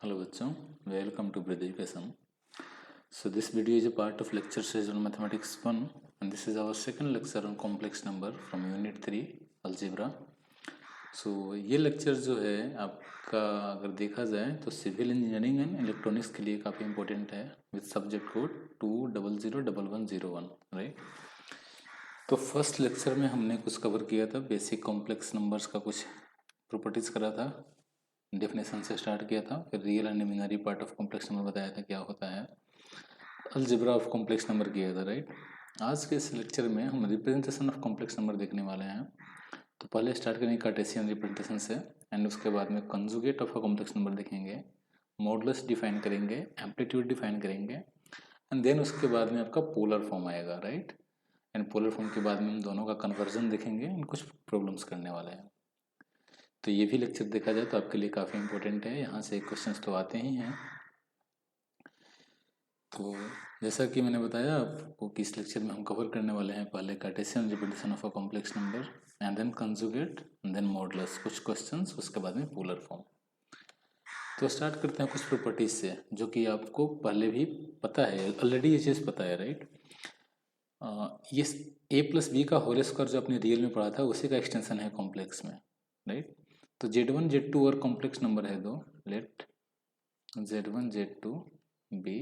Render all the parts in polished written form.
Hello बच्चों, welcome to Bread Education. So this video is a part of lecture series on Mathematics 1 and this is our second lecture on complex number from Unit 3 Algebra. So ये lecture जो है आपका अगर देखा जाए तो civil engineering and electronics के लिए काफ़ी इंपॉर्टेंट है विद सब्जेक्ट कोड 2001101, राइट। तो फर्स्ट लेक्चर में हमने कुछ कवर किया था, बेसिक कॉम्प्लेक्स नंबर्स का कुछ प्रॉपर्टीज़ करा था, डेफिनेशन से स्टार्ट किया था, फिर real and imaginary part of complex number बताया था क्या होता है, अलजेब्रा ऑफ कॉम्प्लेक्स नंबर किया था, राइट। आज के इस लेक्चर में हम रिप्रेजेंटेशन ऑफ कॉम्प्लेक्स नंबर देखने वाले हैं। तो पहले स्टार्ट करेंगे कार्टेशियन रिप्रेजेंटेशन से एंड उसके बाद में conjugate of a complex number देखेंगे, मॉडुलस डिफाइन करेंगे, एम्पलीट्यूड डिफाइन करेंगे एंड देन उसके बाद में आपका पोलर फॉर्म आएगा, राइट। एंड पोलर फॉर्म के बाद में हम दोनों का कन्वर्जन देखेंगे एंड कुछ प्रॉब्लम्स करने वाले हैं। तो ये भी लेक्चर देखा जाए तो आपके लिए काफ़ी इंपॉर्टेंट है, यहाँ से क्वेश्चंस तो आते ही हैं। तो जैसा कि मैंने बताया आपको कि इस लेक्चर में हम कवर करने वाले हैं पहले Cartesian representation of a complex number and then conjugate and then modulus, कुछ क्वेश्चंस, उसके बाद में पोलर फॉर्म। तो स्टार्ट करते हैं कुछ प्रॉपर्टीज से जो कि आपको पहले भी पता है, ऑलरेडी ये चीज़ पता है, राइट। ये a प्लस बी का होल स्क्वायर जो आपने रियल में पढ़ा था उसी का एक्सटेंशन है कॉम्प्लेक्स में, राइट। तो Z1 Z2 और कॉम्प्लेक्स नंबर है दो, let Z1 Z2 be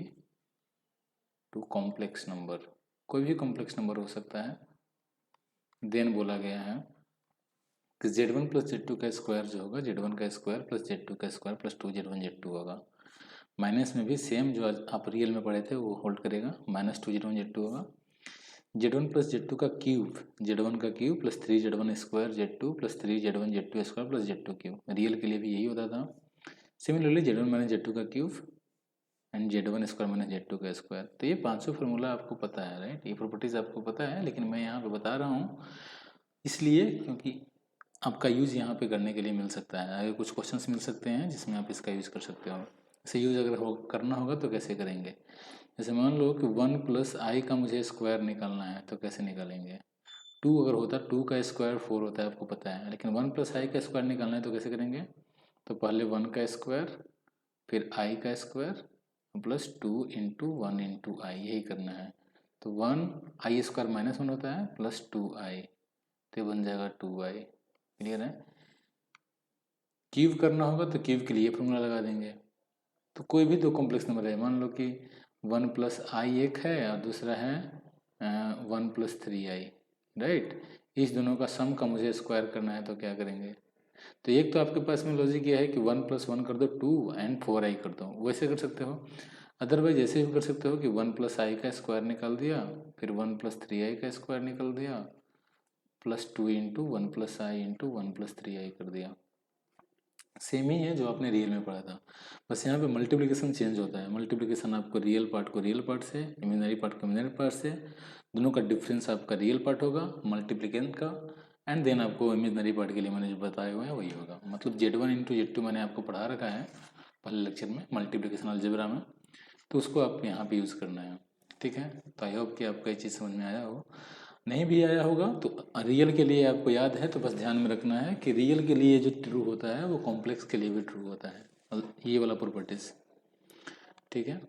two complex number, कोई भी कॉम्प्लेक्स नंबर हो सकता है। देन बोला गया है कि Z1 प्लस Z2 का स्क्वायर जो होगा Z1 का स्क्वायर प्लस Z2 का स्क्वायर प्लस 2Z1 Z2 होगा। माइनस में भी सेम जो आप रियल में पढ़े थे वो होल्ड करेगा, माइनस 2Z1 Z2 होगा। Z1 प्लस Z2 का क्यूब, Z1 का cube plus 3Z1 square Z2 plus 3Z1 Z2 square plus Z2 cube, real के लिए भी यही होता था। सिमिलरली Z1 माइनस Z2 का cube and Z1 square minus Z2 का स्क्वायर। तो ये पांचों फार्मूला आपको पता है, राइट, ये प्रॉपर्टीज आपको पता है, लेकिन मैं यहाँ पे बता रहा हूँ इसलिए क्योंकि आपका यूज़ यहाँ पे करने के लिए मिल सकता है, आगे कुछ क्वेश्चंस मिल सकते हैं जिसमें आप इसका यूज़ कर सकते हो। इसे यूज़ अगर करना होगा तो कैसे करेंगे, जैसे मान लो कि 1 प्लस आई का मुझे स्क्वायर निकालना है तो कैसे निकालेंगे। 2 अगर होता, 2 का स्क्वायर 4 होता है आपको पता है, लेकिन 1 प्लस आई का स्क्वायर निकालना है तो कैसे करेंगे। तो पहले 1 का स्क्वायर फिर आई का स्क्वायर प्लस 2 इंटू 1 इंटू आई, यही करना है। तो 1 आई स्क्वायर माइनस 1 होता है प्लस 2 आई, तो बन जाएगा 2 आई। क्लियर है। क्यूब करना होगा तो क्यूब के लिए फॉर्मूला लगा देंगे। तो कोई भी दो कॉम्प्लेक्स नंबर है, मान लो कि 1 प्लस आई एक है और दूसरा है 1 प्लस 3 आई, राइट। इस दोनों का सम का मुझे स्क्वायर करना है तो क्या करेंगे। तो एक तो आपके पास में लॉजिक ये है कि 1 प्लस 1 कर दो 2 एंड 4 आई कर दो, वैसे कर सकते हो। अदरवाइज ऐसे भी कर सकते हो कि 1 प्लस आई का स्क्वायर निकाल दिया, फिर 1 प्लस 3 आई का स्क्वायर निकाल दिया, प्लस 2 इंटू 1 प्लस आई इंटू 1 प्लस 3 आई कर दिया। सेम ही है जो आपने रियल में पढ़ा था, बस यहाँ पे मल्टीप्लिकेशन चेंज होता है। मल्टीप्लिकेशन आपको रियल पार्ट को रियल पार्ट से, इमेजिनरी पार्ट को इमेजिनरी पार्ट से, दोनों का डिफरेंस आपका रियल पार्ट होगा मल्टीप्लिकेशन का, एंड देन आपको इमेजिनरी पार्ट के लिए मैंने जो बताए हुए हैं वही होगा। मतलब Z1 इंटू Z2 मैंने आपको पढ़ा रखा है पहले लेक्चर में मल्टीप्लिकेशन अलजेब्रा में, तो उसको आपको यहाँ पे यूज़ करना है, ठीक है। तो आई होप कि आपको ये चीज़ समझ में आया हो, नहीं भी आया होगा तो रियल के लिए आपको याद है तो बस ध्यान में रखना है कि रियल के लिए जो ट्रू होता है वो कॉम्प्लेक्स के लिए भी ट्रू होता है, ये वाला प्रॉपर्टीज, ठीक है।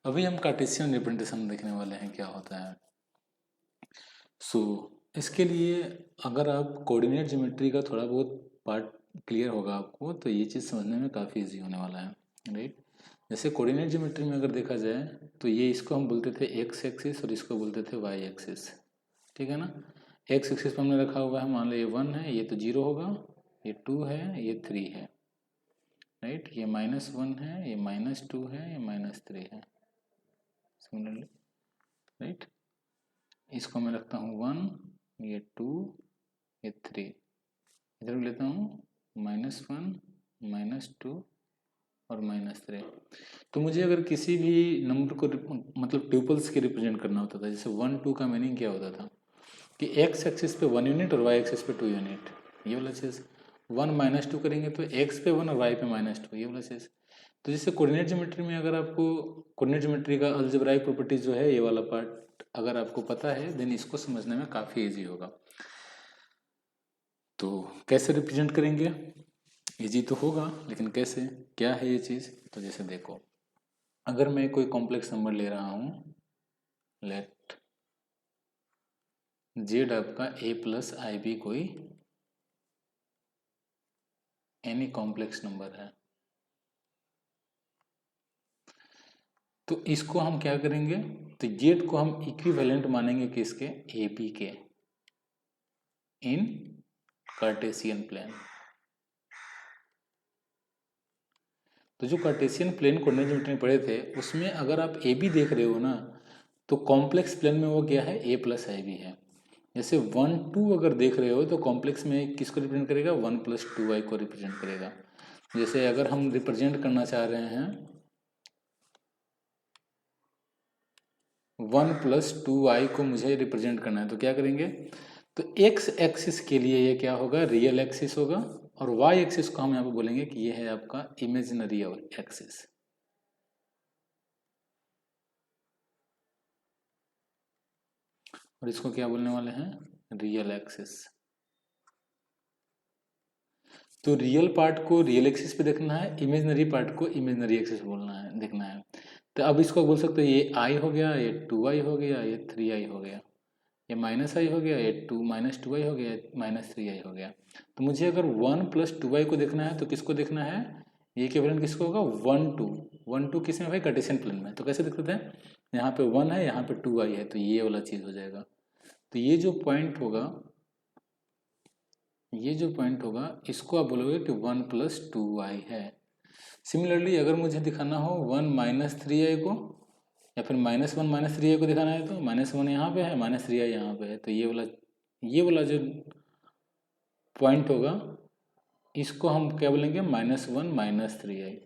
अभी हम कार्टेशियन रिप्रेजेंटेशन देखने वाले हैं क्या होता है। सो इसके लिए अगर आप कोऑर्डिनेट ज्योमेट्री का थोड़ा बहुत पार्ट क्लियर होगा आपको तो ये चीज़ समझने में काफ़ी इजी होने वाला है, राइट। जैसे कोऑर्डिनेट ज्योमेट्री में अगर देखा जाए तो ये इसको हम बोलते थे एक्स एक्सिस और इसको बोलते थे वाई एक्सिस, ठीक है ना। एक्स एक्सिस पर हमने रखा हुआ है, मान लो ये 1 है, ये तो 0 होगा, ये 2 है, ये 3 है, राइट। ये -1 है, ये -2 है, ये -3 है, सिमिलरली, राइट। इसको मैं रखता हूँ 1, ये 2, ये 3, इधर भी लेता हूँ -1 -2 और -3। तो मुझे अगर किसी भी नंबर को मतलब ट्यूपल्स के रिप्रेजेंट करना होता था, जैसे 1 2 का मीनिंग क्या होता था कि एक्स एक्सिस पे 1 यूनिट और वाई एक्सिस पे 2 यूनिट, ये वाला चीज़। 1 -2 करेंगे तो एक्स पे 1 और वाई पे -2, ये वाला चीज़। तो जैसे कोऑर्डिनेट ज्योमेट्री में अगर आपको कोऑर्डिनेट ज्योमेट्री का अलजेब्राइक प्रॉपर्टीज जो है ये वाला पार्ट अगर आपको पता है देन इसको समझने में काफ़ी ईजी होगा। तो कैसे रिप्रेजेंट करेंगे, इजी तो होगा, लेकिन कैसे, क्या है ये चीज़? तो जैसे देखो, अगर मैं कोई कॉम्प्लेक्स नंबर ले रहा हूँ, लेट जेड आपका ए प्लस आई बी कोई एनी कॉम्प्लेक्स नंबर है, तो इसको हम क्या करेंगे, तो जेड को हम इक्विवेलेंट मानेंगे किसके, ए बी के, इन कार्टेशियन प्लेन। तो जो कार्टेशियन प्लेन कोऑर्डिनेट ज्योमेट्री में पढ़े थे, उसमें अगर आप ए बी देख रहे हो ना, तो कॉम्प्लेक्स प्लेन में वो क्या है, ए प्लस आई बी है। जैसे 1 2 अगर देख रहे हो तो कॉम्प्लेक्स में किसको रिप्रेजेंट करेगा, 1 + 2i को रिप्रेजेंट करेगा। जैसे अगर हम रिप्रेजेंट करना चाह रहे हैं 1 + 2i को मुझे रिप्रेजेंट करना है, तो क्या करेंगे, तो एक्स एक्सिस के लिए ये क्या होगा, रियल एक्सिस होगा, और वाई एक्सिस को हम यहाँ पे बोलेंगे कि ये है आपका इमेजिनरी एक्सिस। और इसको क्या बोलने वाले हैं, रियल एक्सिस। तो रियल पार्ट को रियल एक्सिस पे देखना है, इमेजिनरी पार्ट को इमेजिनरी एक्सिस बोलना है, देखना है। तो अब इसको बोल सकते हो ये आई हो गया, ये 2i हो गया, ये 3i हो गया, ये -i हो गया, ये -2i हो गया, -3i हो गया। तो मुझे अगर 1 + 2i को देखना है तो किसको देखना है, ये इक्विवेलेंट किसको होगा, 1 2 किस में भाई, कार्टेशियन प्लेन में। तो कैसे देखते हैं, यहाँ पे 1 है, यहाँ पे 2i है, तो ये वाला चीज़ हो जाएगा। तो ये जो पॉइंट होगा, ये जो पॉइंट होगा, इसको आप बोलोगे कि 1 + 2i है। सिमिलरली अगर मुझे दिखाना हो 1 - 3i को, या फिर -1 - 3i को दिखाना है, तो -1 यहाँ पे है, -3i यहाँ पे है, तो ये वाला जो पॉइंट होगा, इसको हम क्या बोलेंगे, -1 - 3i।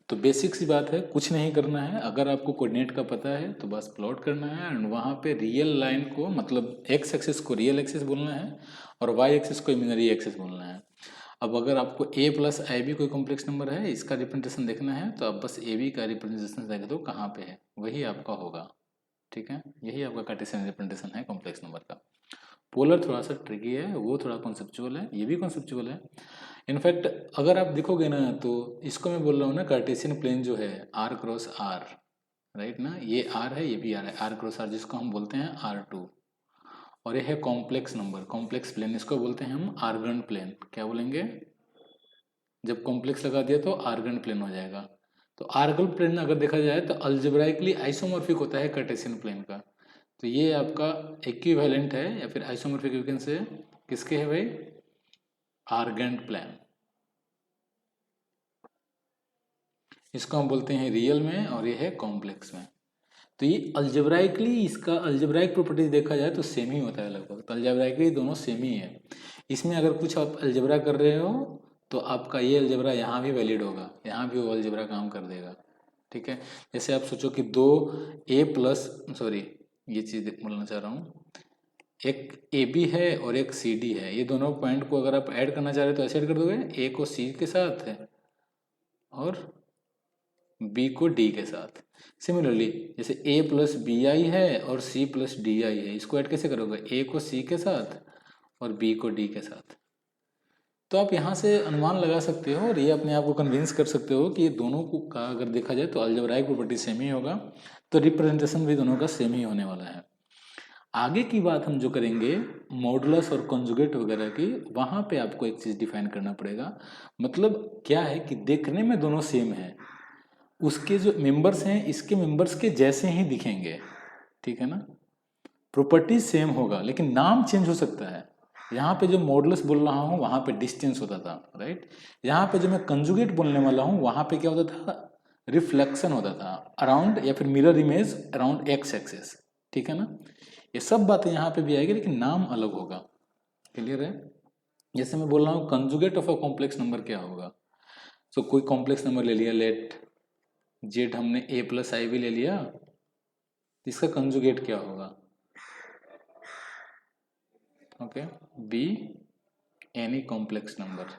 तो बेसिक सी बात है, कुछ नहीं करना है, अगर आपको कोऑर्डिनेट का पता है तो बस प्लॉट करना है, एंड वहाँ पे रियल लाइन को, मतलब एक्स एक्सिस को रियल एक्सिस बोलना है, और वाई एक्सिस को इमेजिनरी एक्सिस बोलना है। अब अगर आपको a + ib कोई कॉम्प्लेक्स नंबर है, इसका रिप्रेजेंटेशन देखना है, तो आप बस ए बी का रिप्रेजेंटेशन देख दो कहाँ पे है, वही आपका होगा। ठीक है, यही आपका कार्टेशियन रिप्रेजेंटेशन है कॉम्प्लेक्स नंबर का। पोलर थोड़ा सा ट्रिकी है, वो थोड़ा कॉन्सेप्चुअल है, ये भी कॉन्सेप्चुअल है। इनफैक्ट अगर आप देखोगे ना, तो इसको मैं बोल रहा हूँ ना, कार्टेशियन प्लेन जो है r×r, राइट ना, ये r है, ये भी r है, r×r जिसको हम बोलते हैं r2, और ये है कॉम्प्लेक्स नंबर, कॉम्प्लेक्स प्लेन, इसको बोलते हैं हम आर्गन प्लेन। क्या बोलेंगे, जब कॉम्प्लेक्स लगा दिया तो आर्गन प्लेन हो जाएगा। तो आर्गन प्लेन अगर देखा जाए तो अल्जेब्राइकली आइसोमॉर्फिक होता है कार्टेशियन प्लेन का। तो ये आपका इक्विवेलेंट है, या फिर आइसोमॉर्फिक इक्विवेलेंस है, किसके है भाई, आर्गन प्लेन। इसको हम बोलते हैं रियल में, और ये है कॉम्प्लेक्स में। तो ये अल्जेब्राइकली, इसका अल्जेब्राइक प्रॉपर्टीज देखा जाए तो सेम ही होता है लगभग, तो अल्जेब्राइकली दोनों सेम ही है। इसमें अगर कुछ आप अलजेब्रा कर रहे हो, तो आपका ये अलजेब्रा यहाँ भी वैलिड होगा, यहाँ भी वो अलजेब्रा काम कर देगा। ठीक है, जैसे आप सोचो कि दो ए प्लस, सॉरी ये चीज़ बोलना चाह रहा हूँ, एक ए बी है और एक सी डी है, ये दोनों पॉइंट को अगर आप ऐड करना चाह रहे हो तो ऐसे ऐड कर दोगे, ए को सी के साथ है और बी को डी के साथ। सिमिलरली जैसे a + bi है और c + di है, इसको ऐड कैसे करोगे, a को c के साथ और b को d के साथ। तो आप यहाँ से अनुमान लगा सकते हो, और ये अपने आप को कन्विंस कर सकते हो कि ये दोनों को का अगर देखा जाए तो अलजेब्राइक प्रॉपर्टी सेम ही होगा, तो रिप्रेजेंटेशन भी दोनों का सेम ही होने वाला है। आगे की बात हम जो करेंगे मॉडुलस और कॉन्जुगेट वगैरह की, वहाँ पे आपको एक चीज़ डिफाइन करना पड़ेगा। मतलब क्या है कि देखने में दोनों सेम है, उसके जो मेंबर्स हैं इसके मेंबर्स के जैसे ही दिखेंगे, ठीक है ना, प्रॉपर्टी सेम होगा, लेकिन नाम चेंज हो सकता है। यहाँ पे जो मॉडुलस बोल रहा हूँ वहाँ पे डिस्टेंस होता था, राइट। यहाँ पे जो मैं कंजुगेट बोलने वाला हूँ वहाँ पे क्या होता था, रिफ्लेक्शन होता था अराउंड, या फिर mirror image around x axis. ठीक है ना, ये सब बातें यहाँ पे भी आएगी, लेकिन नाम अलग होगा। क्लियर है, जैसे मैं बोल रहा हूँ conjugate of a complex number क्या होगा। सो कोई कॉम्प्लेक्स नंबर ले लिया, लेट जेड, हमने a + i भी ले लिया, इसका कंजुगेट क्या होगा, okay, B any complex number.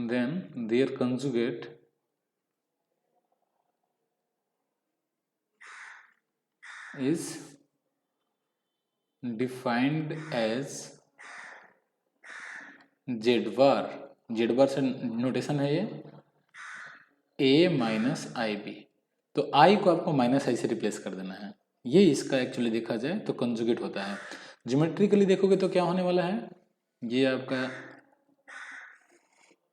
then their conjugate is defined as z बार से नोटेशन है ये a माइनस आई बी, तो i को आपको माइनस आई से रिप्लेस कर देना है। ये इसका एक्चुअली देखा जाए तो कंजुगेट होता है। ज्योमेट्रिकली देखोगे तो क्या होने वाला है, ये आपका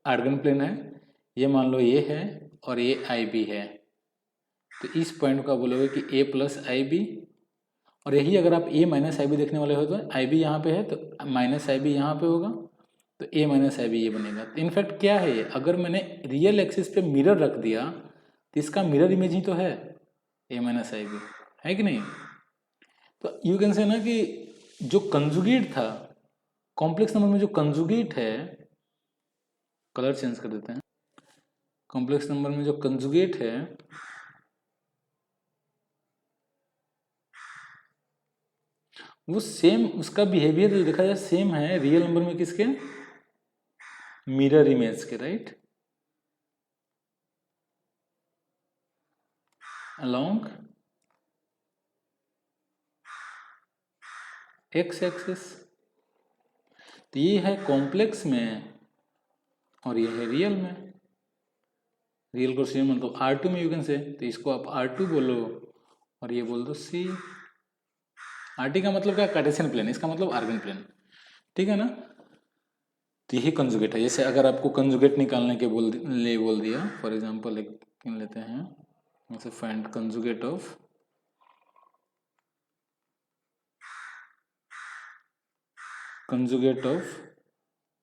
आर्गन प्लेन है, ये मान लो ये है और ये आई बी है, तो इस पॉइंट को आप बोलोगे कि a प्लस आई बी, और यही अगर आप a माइनस आई बी देखने वाले हो तो आई बी यहाँ पे है तो माइनस आई बी यहाँ पे होगा, तो a माइनस आई बी ये बनेगा। तो इनफैक्ट क्या है ये, अगर मैंने रियल एक्सिस पे मिरर रख दिया तो इसका मिरर इमेज ही तो है a माइनस आई बी, है कि नहीं। तो यू कैन से ना कि जो कंजुगेट था कॉम्प्लेक्स नंबर में, जो कंजुगेट है, कलर चेंज कर देते हैं, कॉम्प्लेक्स नंबर में जो कंजुगेट है वो सेम, उसका बिहेवियर जो देखा जाए सेम है रियल नंबर में किसके, मिरर इमेज के, राइट, अलोंग एक्स एक्सिस। तो ये है कॉम्प्लेक्स में और ये है रियल में, रियल को सेम मतलब R2 में यू कैन से, तो इसको आप R2 बोलो और ये बोल दो C। RT का मतलब क्या, कार्टेशियन प्लेन, इसका मतलब आर्गन प्लेन, ठीक है ना। तो यही कंजुगेट है। जैसे अगर आपको कंजुगेट निकालने के बोल दिया, फॉर एग्जांपल एक लेते हैं, जैसे find conjugate of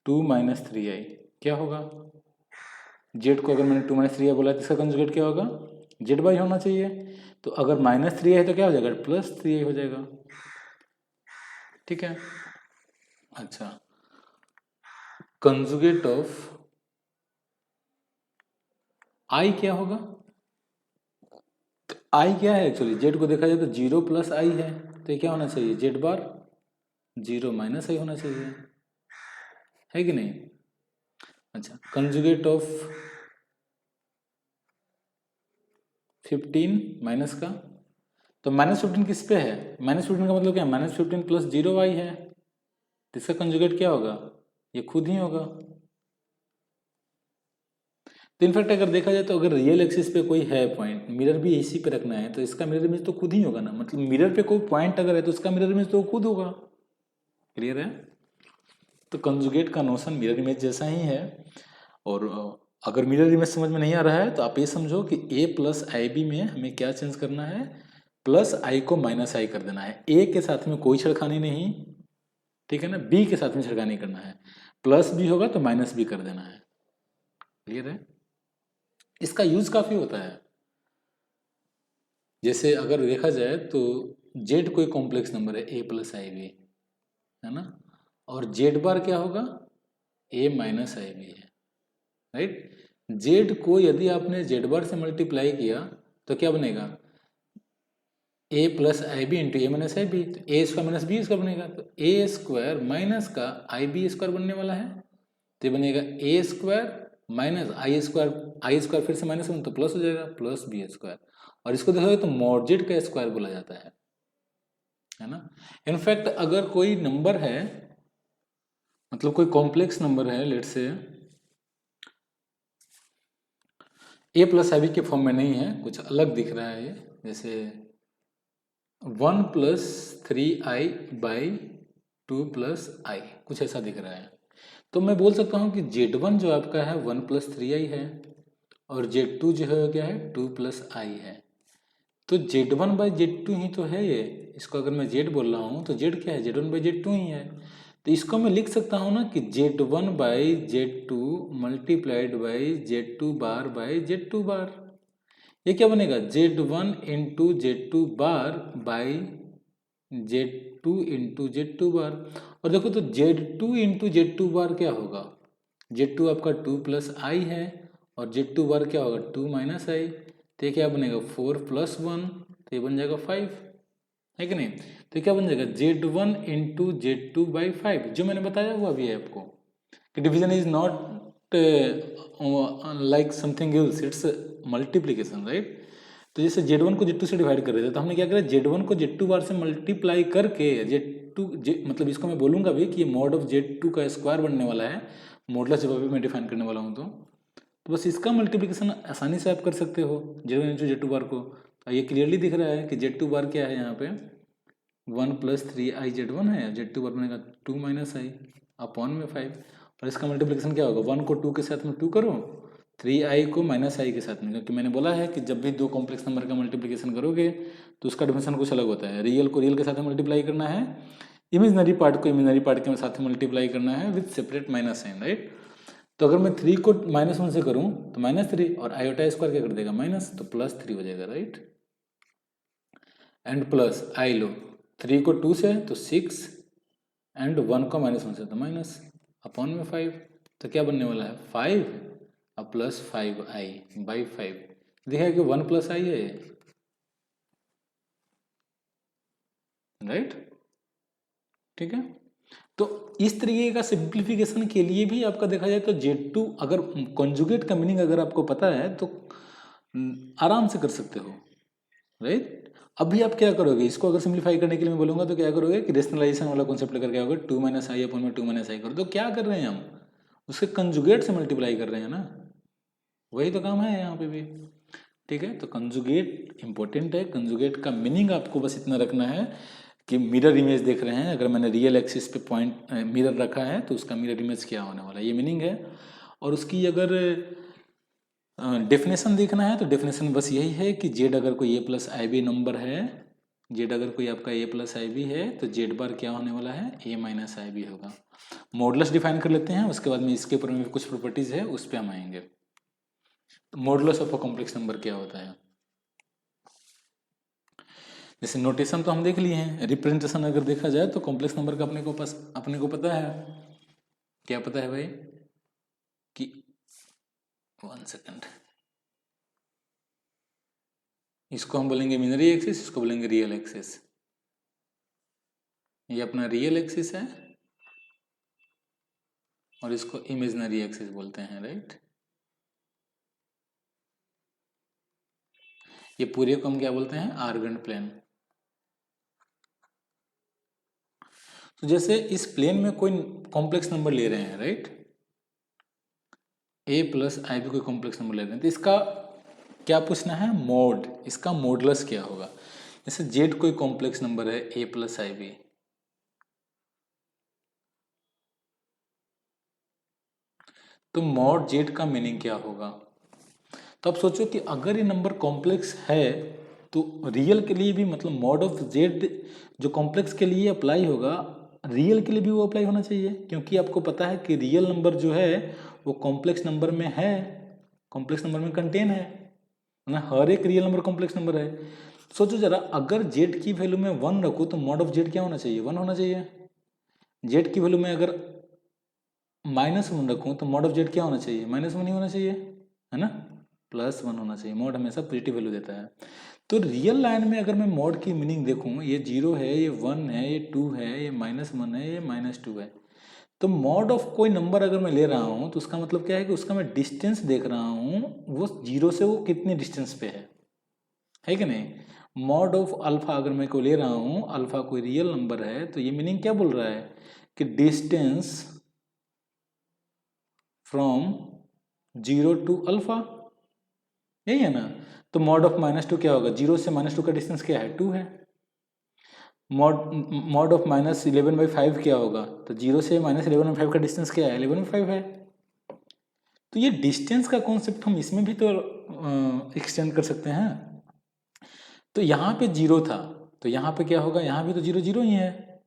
two minus three I, क्या होगा, जेड को अगर मैंने 2 माइनस 3 बोला तो इसका कंजुगेट क्या होगा, जेड बाई होना चाहिए। तो अगर माइनस 3 है तो क्या हो जाएगा, प्लस 3 हो जाएगा, ठीक है। अच्छा, कंजुगेट ऑफ आई क्या होगा, तो आई क्या है एक्चुअली, जेड को देखा जाए तो 0 प्लस आई है, तो ये क्या होना चाहिए, जेड बार 0 माइनस आई होना चाहिए, है कि नहीं। अच्छा, कंजुगेट ऑफ 15 माइनस का, तो माइनस 15 किस पे है, माइनस 15 का मतलब क्या है, माइनस 15 प्लस 0 आई है, तो इसका कंजुगेट क्या होगा, ये खुद ही होगा। तो इनफैक्ट अगर देखा जाए तो अगर रियल एक्सिस पे कोई है पॉइंट, मिरर भी इसी पे रखना है, तो इसका मिरर इमेज तो खुद ही होगा ना, मतलब मिरर पे कोई पॉइंट अगर है तो उसका मिरर इमेज तो खुद होगा, क्लियर है। तो कंजुगेट का नोशन मिरर इमेज जैसा ही है। और अगर मिरर इमेज समझ में नहीं आ रहा है तो आप ये समझो कि a प्लस आई बी में हमें क्या चेंज करना है, प्लस आई को माइनस आई कर देना है, a के साथ में कोई छेड़खानी नहीं, ठीक है ना, b के साथ में छेड़खानी करना है, प्लस भी होगा तो माइनस भी कर देना है, क्लियर है। इसका यूज काफी होता है। जैसे अगर देखा जाए तो z कोई कॉम्प्लेक्स नंबर है a प्लस आई बी, है ना, और z बार क्या होगा, a माइनस आई बी है, राइट। z को यदि आपने z बार से मल्टीप्लाई किया तो क्या बनेगा, a plus I b into a minus i b, तो a square minus b square बनेगा, तो ए स्क्वायर माइनस का आई बी स्क्वायर बनने वाला है, तो ये बनेगा a square minus I square फिर से माइनस वन तो प्लस हो जाएगा, प्लस बी स्क्वायर, और इसको देखोगे तो मॉड का स्क्वायर बोला जाता है ना। इनफैक्ट अगर कोई नंबर है, मतलब कोई कॉम्प्लेक्स नंबर है, लेट से ए प्लस आई बी के फॉर्म में नहीं है, कुछ अलग दिख रहा है ये, जैसे 1 प्लस 3i बाई 2 प्लस आई, कुछ ऐसा दिख रहा है। तो मैं बोल सकता हूँ कि z1 जो आपका है 1 प्लस 3i है, और z2 जो है क्या है 2 प्लस आई है। तो z1 बाई z2 ही तो है ये, इसको अगर मैं z बोल रहा हूँ तो z क्या है, z1 बाई z2 ही है। तो इसको मैं लिख सकता हूँ ना कि z1 by z2 multiplied by z2 bar by z2 बार, ये क्या बनेगा, z1 into z2 bar by z2 into z2 बार। और देखो तो z2 इंटू z2 बार क्या होगा, z2 आपका 2 प्लस आई है और z2 बार क्या होगा 2 माइनस आई, तो ये क्या बनेगा 4 प्लस 1, तो ये बन जाएगा 5, है कि नहीं। तो ये क्या बन जाएगा z1 इंटू z2 बाई 5, जो मैंने बताया हुआ अभी है आपको कि division is not like something else, it's multiplication, right. तो जैसे Z1 को Z2 से डिवाइड कर रहे थे तो हमने क्या करा, Z1 को Z2 बार से मल्टीप्लाई करके मतलब इसको मैं बोलूँगा भी कि ये मॉड ऑफ Z2 का स्क्वायर बनने वाला है, मॉडुलस जब अभी मैं डिफाइन करने वाला हूँ तो बस इसका मल्टीप्लिकेशन आसानी से आप कर सकते हो Z1 इंटू Z2 बार को। ये क्लियरली दिख रहा है कि Z2 बार क्या है यहाँ पे 1 + 3i Z1 है, Z2 बार बनेगा 2 - i अपॉन में 5, और इसका मल्टीप्लिकेशन क्या होगा, 1 को 2 के साथ में 2 करो, 3i को -i के साथ में, क्योंकि मैंने बोला है कि जब भी दो कॉम्प्लेक्स नंबर का मल्टीप्लिकेशन करोगे तो उसका डिफिनेशन कुछ अलग होता है। रियल को रियल के साथ में मल्टीप्लाई करना है, इमेजनरी पार्ट को इमेजनरी पार्ट के साथ में मल्टीप्लाई करना है with separate minus sign, right. तो अगर मैं 3 को -1 से करूँ तो -3 और आयोटा स्क्वायर क्या कर देगा माइनस, तो +3 हो जाएगा, राइट। एंड प्लस आई लो, 3 को 2 से तो 6 एंड 1 को -1 से तो माइनस अपॉन में 5, तो क्या बनने वाला है 5 और प्लस 5i बाई 5, देखा कि 1 + i है, राइट। ठीक है, तो इस तरीके का सिंप्लीफिकेशन के लिए भी आपका देखा जाए तो Z2 अगर कॉन्जुगेट का मीनिंग अगर आपको पता है तो आराम से कर सकते हो, राइट। अभी आप क्या करोगे, इसको अगर सिंप्लीफाई करने के लिए मैं बोलूँगा तो क्या करोगे कि रेशनलाइजेशन वाला कॉन्सेप्ट लेकर क्या होगा, 2 - i अपॉन में 2 - i करो, तो क्या कर रहे हैं हम उसके कंजुगेट से मल्टीप्लाई कर रहे हैं ना, वही तो काम है यहाँ पे भी। ठीक है, तो कंजुगेट इंपॉर्टेंट है, कंजुगेट का मीनिंग आपको बस इतना रखना है कि मिरर इमेज देख रहे हैं, अगर मैंने रियल एक्सिस पे पॉइंट मिरर रखा है तो उसका मिरर इमेज क्या होने वाला है, ये मीनिंग है। और उसकी अगर डेफिनेशन देखना है तो डेफिनेशन बस यही है कि जेड अगर कोई a+ib नंबर है, जेड अगर कोई आपका a+ib है तो जेड बार क्या होने वाला है a - ib होगा। मॉडुलस डिफाइन कर लेते हैं, उसके बाद में इसके ऊपर में कुछ प्रॉपर्टीज है उस पर हम आएंगे। Modulus of a complex number क्या होता है, जैसे नोटेशन तो हम देख लिए हैं, रिप्रेजेंटेशन अगर देखा जाए तो कॉम्प्लेक्स नंबर का अपने को पता है, क्या पता है भाई कि 1 सेकेंड, इसको हम बोलेंगे इमेजिनरी एक्सिस, इसको बोलेंगे रियल एक्सिस। ये अपना रियल एक्सिस है और इसको इमेजिनरी एक्सिस बोलते हैं, राइट। ये पूरे को हम क्या बोलते हैं आर्गेंट प्लेन। तो जैसे इस प्लेन में कोई कॉम्प्लेक्स नंबर ले रहे हैं, राइट, a+i भी कोई कॉम्प्लेक्स नंबर ले रहे हैं, तो इसका क्या पूछना है मोड, इसका मॉडुलस क्या होगा। जैसे z कोई कॉम्प्लेक्स नंबर है a+ib, तो मॉड z का मीनिंग क्या होगा। तो आप सोचो कि अगर ये नंबर कॉम्प्लेक्स है तो रियल के लिए भी मतलब मॉड ऑफ z जो कॉम्प्लेक्स के लिए अप्लाई होगा रियल के लिए भी वो अप्लाई होना चाहिए, क्योंकि आपको पता है कि रियल नंबर जो है वो कॉम्प्लेक्स नंबर में है, कॉम्प्लेक्स नंबर में कंटेन है ना, हर एक रियल नंबर कॉम्प्लेक्स नंबर है। सोचो जरा, अगर z की वैल्यू में 1 रखो तो मॉड ऑफ z क्या होना चाहिए 1 होना चाहिए। z की वैल्यू में अगर -1 रखूँ तो मॉड ऑफ z क्या होना चाहिए -1 ही होना चाहिए, है ना, +1 होना चाहिए। मॉड हमेशा पॉजिटिव वैल्यू देता है। तो रियल लाइन में अगर मैं मॉड की मीनिंग देखूँ, ये 0 है, ये 1 है, ये 2 है, ये -1 है, ये -2 है, तो मॉड ऑफ कोई नंबर अगर मैं ले रहा हूँ तो उसका मतलब क्या है कि उसका मैं डिस्टेंस देख रहा हूँ वो 0 से वो कितने डिस्टेंस पे है कि नहीं। मॉड ऑफ अल्फा अगर मैं को ले रहा हूँ, अल्फा कोई रियल नंबर है, तो ये मीनिंग क्या बोल रहा है कि डिस्टेंस फ्रॉम 0 टू अल्फा, यही है ना। तो मॉड ऑफ -2 क्या होगा, 0 से -2 का डिस्टेंस क्या है 2 है। मॉड ऑफ -11/5 क्या होगा, तो 0 से -11/5 का डिस्टेंस क्या है 11/5 है। तो ये डिस्टेंस का कॉन्सेप्ट हम इसमें भी तो एक्सटेंड कर सकते हैं। तो यहाँ पे 0 था तो यहाँ पे क्या होगा, यहाँ भी तो 0 0 ही है।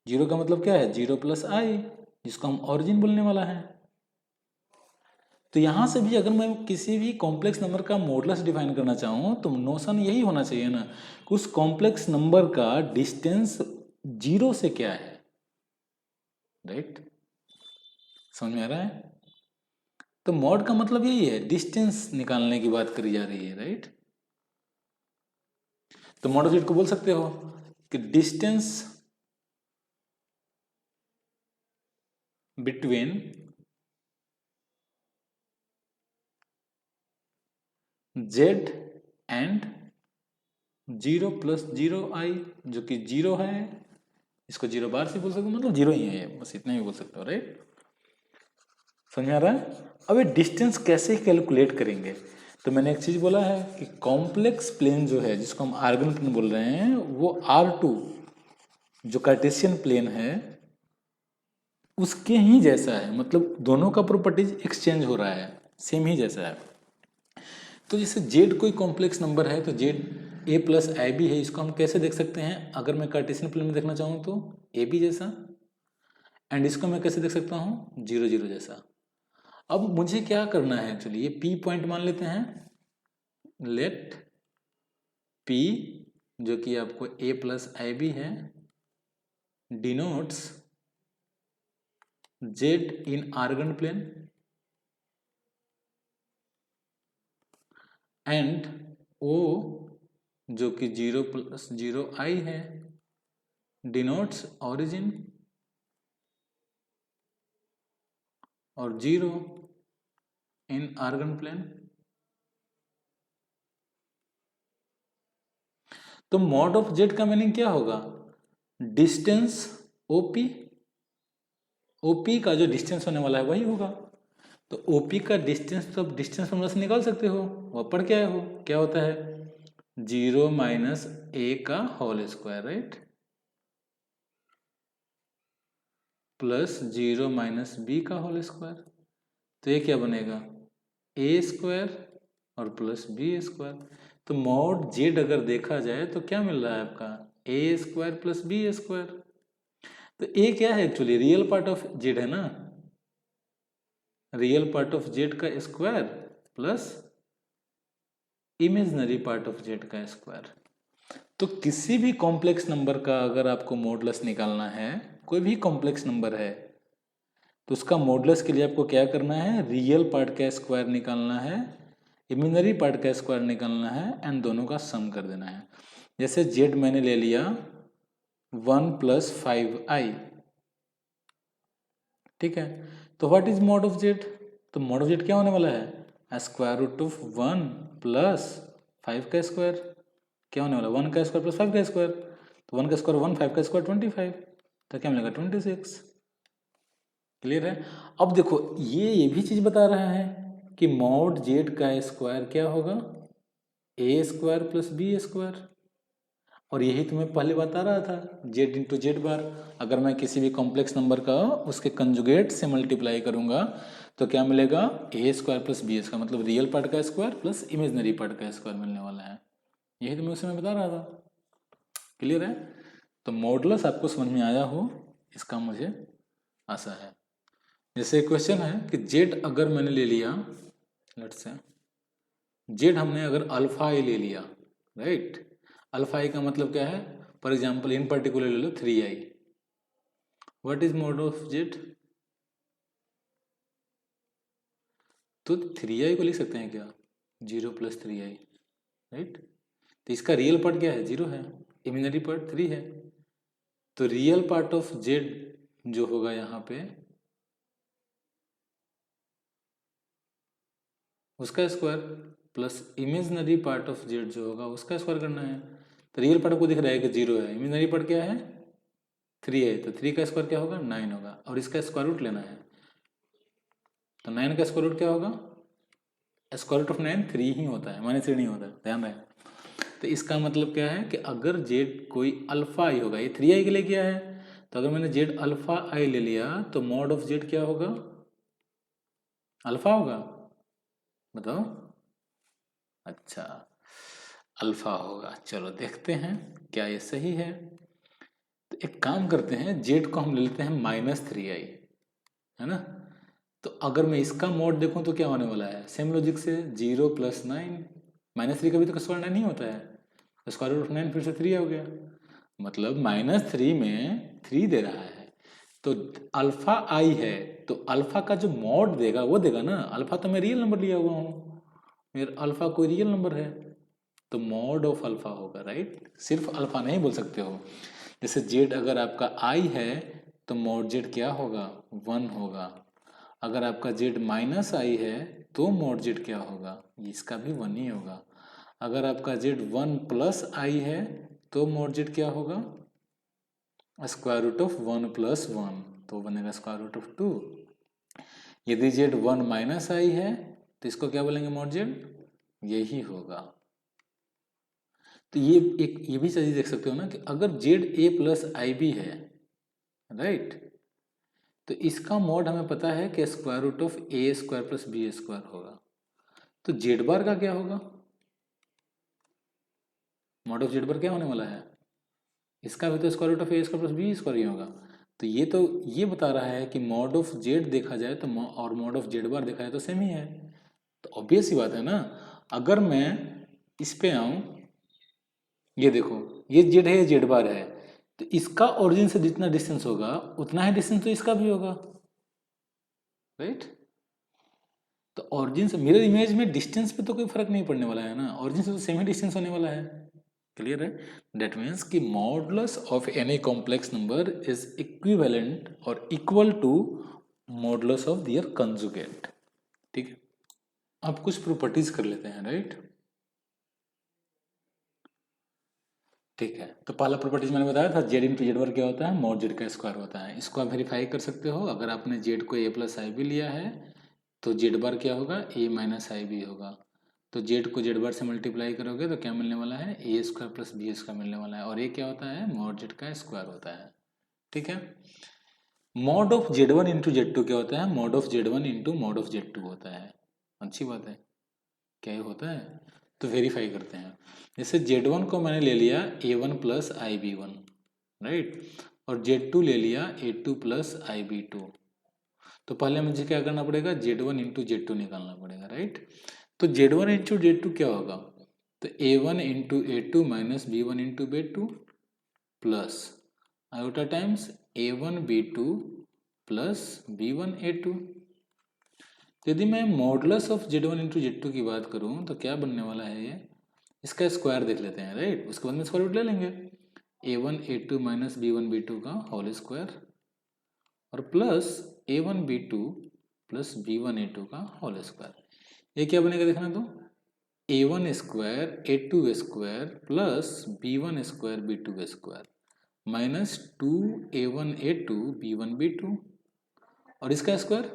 0 का मतलब क्या है 0 + i, जिसको हम ऑरिजिन बोलने वाला है। तो यहाँ से भी अगर मैं किसी भी कॉम्प्लेक्स नंबर का मॉडुलस डिफाइन करना चाहूँ तो नोशन यही होना चाहिए ना कि उस कॉम्प्लेक्स नंबर का डिस्टेंस 0 से क्या है, राइट। समझ में आ रहा है। तो मॉड का मतलब यही है, डिस्टेंस निकालने की बात करी जा रही है, राइट। तो मॉड ऑफ z को बोल सकते हो कि distance between z and 0 plus 0i जो कि 0 है, इसको 0 बार से बोल सकते हो, मतलब 0 ही है ये, बस इतना ही बोल सकते हो, राइट। समझ में आ रहा है। अब ये डिस्टेंस कैसे कैलकुलेट करेंगे, तो मैंने एक चीज़ बोला है कि कॉम्प्लेक्स प्लेन जो है जिसको हम आर्गन प्लेन बोल रहे हैं वो R2 जो कार्टेशियन प्लेन है उसके ही जैसा है, मतलब दोनों का प्रॉपर्टीज एक्सचेंज हो रहा है, सेम ही जैसा है। तो जैसे जेड कोई कॉम्प्लेक्स नंबर है तो z a plus I B है, इसको हम कैसे देख सकते हैं, अगर मैं कार्टेशियन प्लेन में देखना चाहूँ तो ए बी जैसा, एंड इसको मैं कैसे देख सकता हूँ 0 0 जैसा। अब मुझे क्या करना है, चलिए पी पॉइंट मान लेते हैं, लेट पी जो कि आपको ए प्लस आई बी है denotes Z in Argand plane and O जो कि 0 प्लस 0 आई है डिनोट्स ऑरिजिन और 0 इन आर्गन प्लेन। तो मॉड ऑफ जेड का मीनिंग क्या होगा, डिस्टेंस ओपी, ओपी का जो डिस्टेंस होने वाला है वही होगा। तो ओपी का डिस्टेंस तो आप डिस्टेंस फॉर्मूला से निकाल सकते हो, वह पढ़ के आए हो, क्या होता है 0 माइनस ए का whole square, right, plus 0 minus b का होल स्क्वायर। तो ये क्या बनेगा ए स्क्वायर और प्लस बी स्क्वायर। तो मॉड जेड अगर देखा जाए तो क्या मिल रहा है आपका a square plus B square. तो ए क्या है, actually real part of z है ना, रियल पार्ट ऑफ जेड का square plus imaginary part of z का स्क्वायर। तो किसी भी कॉम्प्लेक्स नंबर का अगर आपको मॉडुलस निकालना है, कोई भी कॉम्प्लेक्स नंबर है तो उसका मॉडुलस के लिए आपको क्या करना है, रियल पार्ट का स्क्वायर निकालना है, इमेजिनरी पार्ट का स्क्वायर निकालना है, एंड दोनों का सम कर देना है। जैसे जेड मैंने ले लिया 1 प्लस 5i, ठीक है, तो what is mod of Z, तो मॉड ऑफ जेड क्या होने वाला है स्क्वायर रूट ऑफ 1 प्लस 5 का स्क्वायर, क्या होने वाला 1 का स्क्वायर प्लस 5 का स्क्वायर, तो 1 का स्क्वायर 1, 5 का स्क्वायर 25, तो क्या मिलेगा 26। क्लियर है। अब देखो ये भी चीज बता रहा है कि मॉड जेड का स्क्वायर क्या होगा ए स्क्वायर प्लस बी स्क्वायर, और यही तुम्हें पहले बता रहा था जेड इंटू जेड बार। अगर मैं किसी भी कॉम्प्लेक्स नंबर का उसके कंजुगेट से मल्टीप्लाई करूंगा तो क्या मिलेगा ए स्क्वायर प्लस बी स्क्वायर, मतलब रियल पार्ट का स्क्वायर प्लस इमेजिनरी पार्ट का स्क्वायर मिलने वाला है। यही तो मैं उस समय बता रहा था। क्लियर है। तो मॉडुलस आपको समझ में आया हो इसका मुझे आशा है। जैसे क्वेश्चन है कि जेड अगर मैंने ले लिया, लेट्स से जेड हमने अगर अल्फा आई ले लिया, राइट, अल्फा आई का मतलब क्या है, फॉर एग्जाम्पल इन पर्टिकुलर ले लो 3i, what is mod of Z, तो 3i को लिख सकते हैं क्या 0 प्लस 3i, राइट। तो इसका रियल पार्ट क्या है 0 है, इमेजिनरी पार्ट 3 है, तो रियल पार्ट ऑफ जेड जो होगा यहाँ पे उसका square plus imaginary part of Z जो होगा उसका स्क्वायर करना है। तो रियल पार्ट को दिख रहा है कि 0 है, इमेजिनरी पार्ट क्या है 3 है, तो 3 का स्क्वायर क्या होगा 9 होगा, और इसका स्क्वायर रूट लेना है, तो 9 का स्क्वायर रूट क्या होगा, स्क्वायर रूट ऑफ 9 3 ही होता है, -3 नहीं होता है, ध्यान रहे। तो इसका मतलब क्या है कि अगर जेड कोई अल्फा आई होगा, ये 3i के लिए किया है, तो अगर मैंने जेड अल्फा आई ले लिया तो मॉड ऑफ जेड क्या होगा अल्फा होगा, बताओ। अच्छा अल्फा होगा, चलो देखते हैं क्या ये सही है। तो एक काम करते हैं, जेड को हम ले लेते हैं -3i, है ना। तो अगर मैं इसका मोड देखूं तो क्या होने वाला है, सेम लॉजिक से 0 प्लस 9, -3 का भी तो स्क्वायर 9 नहीं होता है, स्क्वायर रूट ऑफ 9 फिर से 3 हो गया, मतलब -3 में 3 दे रहा है। तो अल्फा आई है तो अल्फा का जो मॉड देगा वो देगा ना, अल्फा तो मैं रियल नंबर लिया हुआ हूँ, मेरा अल्फा कोई रियल नंबर है, तो मॉड ऑफ अल्फा होगा, राइट। सिर्फ अल्फा नहीं बोल सकते हो, जैसे जेड अगर आपका आई है तो मॉड जेड क्या होगा 1 होगा, अगर आपका जेड माइनस आई है तो मॉड जेड क्या होगा, इसका भी 1 ही होगा। अगर आपका जेड 1 प्लस आई है तो मोड जेड क्या होगा, स्क्वायर रूट ऑफ 1 प्लस 1, तो बनेगा स्क्वायर रूट ऑफ 2। यदि जेड 1 माइनस आई है तो इसको क्या बोलेंगे, मोड जेड यही होगा। तो ये भी चीज देख सकते हो ना कि अगर z a plus I B है, राइट, तो इसका मोड हमें पता है कि square root of A square plus B square होगा। तो जेड बार का क्या होगा, मोड ऑफ जेड बार क्या होने वाला है, इसका भी तो square root of A square plus B square ही होगा। तो ये बता रहा है कि मोड ऑफ जेड देखा जाए तो और मोड ऑफ जेड बार देखा जाए तो सेम ही है। तो ऑब्वियस ही बात है ना, अगर मैं इस पे आऊं, ये देखो ये जेड है, ये जेड बार है, तो इसका ओरिजिन से जितना डिस्टेंस होगा उतना ही डिस्टेंस तो इसका भी होगा, राइट। तो ओरिजिन से मिरर इमेज में डिस्टेंस पे तो कोई फर्क नहीं पड़ने वाला है ना, ओरिजिन से तो सेम ही डिस्टेंस होने वाला है। क्लियर है? दैट मीन्स कि modulus of any complex number is equivalent और equal to modulus of their conjugate. ठीक है, अब कुछ प्रॉपर्टीज कर लेते हैं, राइट। ठीक है, तो पहला प्रॉपर्टीज मैंने बताया था, जेड इंटू जेड बार क्या होता है, मॉड जेड का स्क्वायर होता है। इसको आप वेरीफाई कर सकते हो, अगर आपने जेड को ए प्लस आई बी लिया है तो जेड बार क्या होगा, ए माइनस आई बी होगा। तो जेड को जेड बार से मल्टीप्लाई करोगे तो क्या मिलने वाला है, ए स्क्वायर प्लस बी स्क्वायर मिलने वाला है, और ये क्या होता है, मॉड जेड का स्क्वायर होता है। ठीक है, mod of z one into z two क्या होता है, mod of z one into mod of z two होता है। अच्छी बात है, क्या ये होता है, तो वेरीफाई करते हैं। जैसे जेड वन को मैंने ले लिया a one plus I b one, right, और जेड टू ले लिया a two plus I b two. तो पहले मुझे क्या करना पड़ेगा, z one into z two निकालना पड़ेगा, राइट। तो z one into z two क्या होगा, तो a one into a two minus b one into b two plus iota times a one b two plus b one a two. यदि मैं modulus of z one into z two की बात करूं तो क्या बनने वाला है, ये इसका स्क्वायर देख लेते हैं, राइट। उसके बाद में स्क्वायर रूट ले लेंगे, a one a two minus b one b two का होल स्क्वायर और plus a one b two plus b one a two का होल स्क्वायर। ये क्या बनेगा देखना, तो a one square a two square plus b one square b two square minus two a one a two b one b two, और इसका square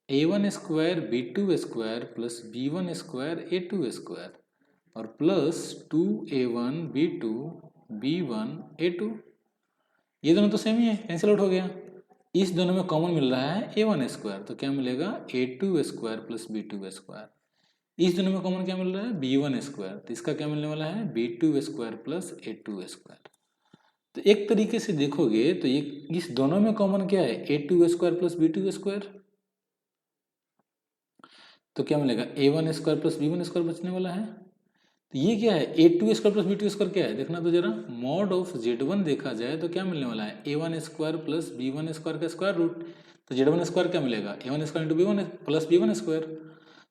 a one square b two square plus b one square a two square और plus two a one b two b one a two. ये दोनों तो same ही है, cancel out हो गया। इस दोनों में कॉमन मिल रहा है ए वन स्क्वायर, तो क्या मिलेगा, a two square plus b two square. इस दोनों में कॉमन क्या मिल रहा है, बी वन स्क्वायर, तो इसका क्या मिलने वाला है, b two square plus a two square. तो एक तरीके से देखोगे तो ये इस दोनों में कॉमन क्या है, a two square plus b two square, तो क्या मिलेगा, a one square plus b one square बचने वाला है। तो ये क्या है, a two square plus b two square क्या है देखना तो जरा, मॉड ऑफ जेड वन देखा जाए तो क्या मिलने वाला है, a one square plus b one square का स्क्वायर रूट। तो जेड वन स्क्वायर क्या मिलेगा, a one square into b one plus b one square.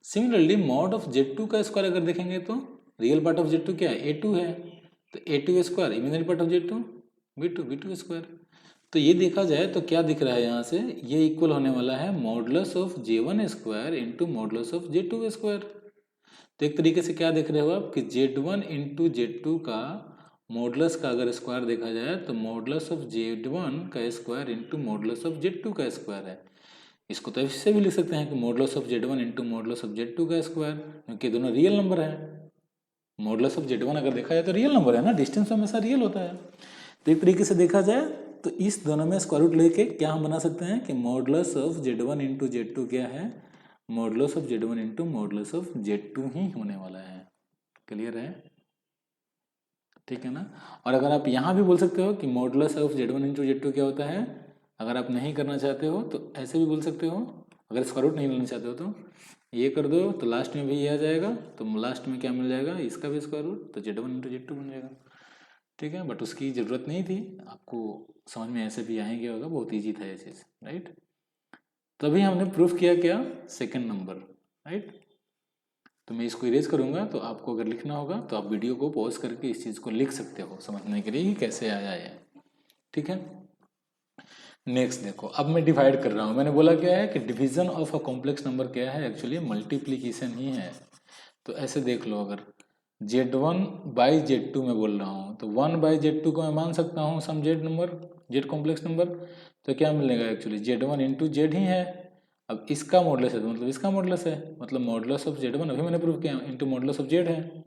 Similarly mod of z two का स्क्वायर अगर देखेंगे तो real part of z two क्या है, ए टू है, तो a two square, imaginary part of z two b two square. तो ये देखा जाए तो क्या दिख रहा है यहाँ से, ये इक्वल होने वाला है modulus of z one square into modulus of z two square. तो एक तरीके से क्या देख रहे हो आप कि z one into z two का मॉडुलस का अगर स्क्वायर देखा जाए तो मॉडुलस ऑफ जेड वन का square into modulus of z two का स्क्वायर है। इसको तो इससे भी लिख सकते हैं कि modulus of z one into modulus of z two का स्क्वायर, क्योंकि दोनों रियल नंबर है। मॉडुलस ऑफ जेड वन अगर देखा जाए तो रियल नंबर है ना, डिस्टेंस हमेशा रियल होता है। तो एक तरीके से देखा जाए तो इस दोनों में स्क्वायर रूट लेके क्या हम बना सकते हैं कि modulus of z one into z two क्या है, modulus of z one into modulus of z two ही होने वाला है। क्लियर है, ठीक है ना। और अगर आप यहाँ भी बोल सकते हो कि modulus of z one into z two क्या होता है, अगर आप नहीं करना चाहते हो तो ऐसे भी बोल सकते हो, अगर स्क्वायर रूट नहीं लेना चाहते हो तो ये कर दो, तो लास्ट में भी ये आ जाएगा, तो लास्ट में क्या मिल जाएगा, इसका भी स्क्वायर रूट, तो z one into z two बन जाएगा। ठीक है, बट उसकी ज़रूरत नहीं थी, आपको समझ में ऐसे भी आएंगे होगा, बहुत ईजी था ये चीज़, राइट। तभी हमने प्रूफ किया क्या, सेकंड नंबर, राइट। तो मैं इसको इरेज करूँगा, तो आपको अगर लिखना होगा तो आप वीडियो को पॉज करके इस चीज़ को लिख सकते हो समझने के लिए कि कैसे आया है। ठीक है, नेक्स्ट देखो, अब मैं डिवाइड कर रहा हूँ। मैंने बोला क्या है कि division of a complex number क्या है, एक्चुअली मल्टीप्लीकेशन ही है। तो ऐसे देख लो, अगर Z1 बाई Z2 में बोल रहा हूँ, तो 1/Z2 को मैं मान सकता हूँ some z number, z complex number, तो क्या मिलेगा एक्चुअली Z1 इंटू जेड ही है। अब इसका मॉडुलस है तो मतलब इसका मॉडुलस है, मतलब मॉडुलस ऑफ Z1 अभी मैंने प्रूव किया इंटू मॉडुलस ऑफ जेड है।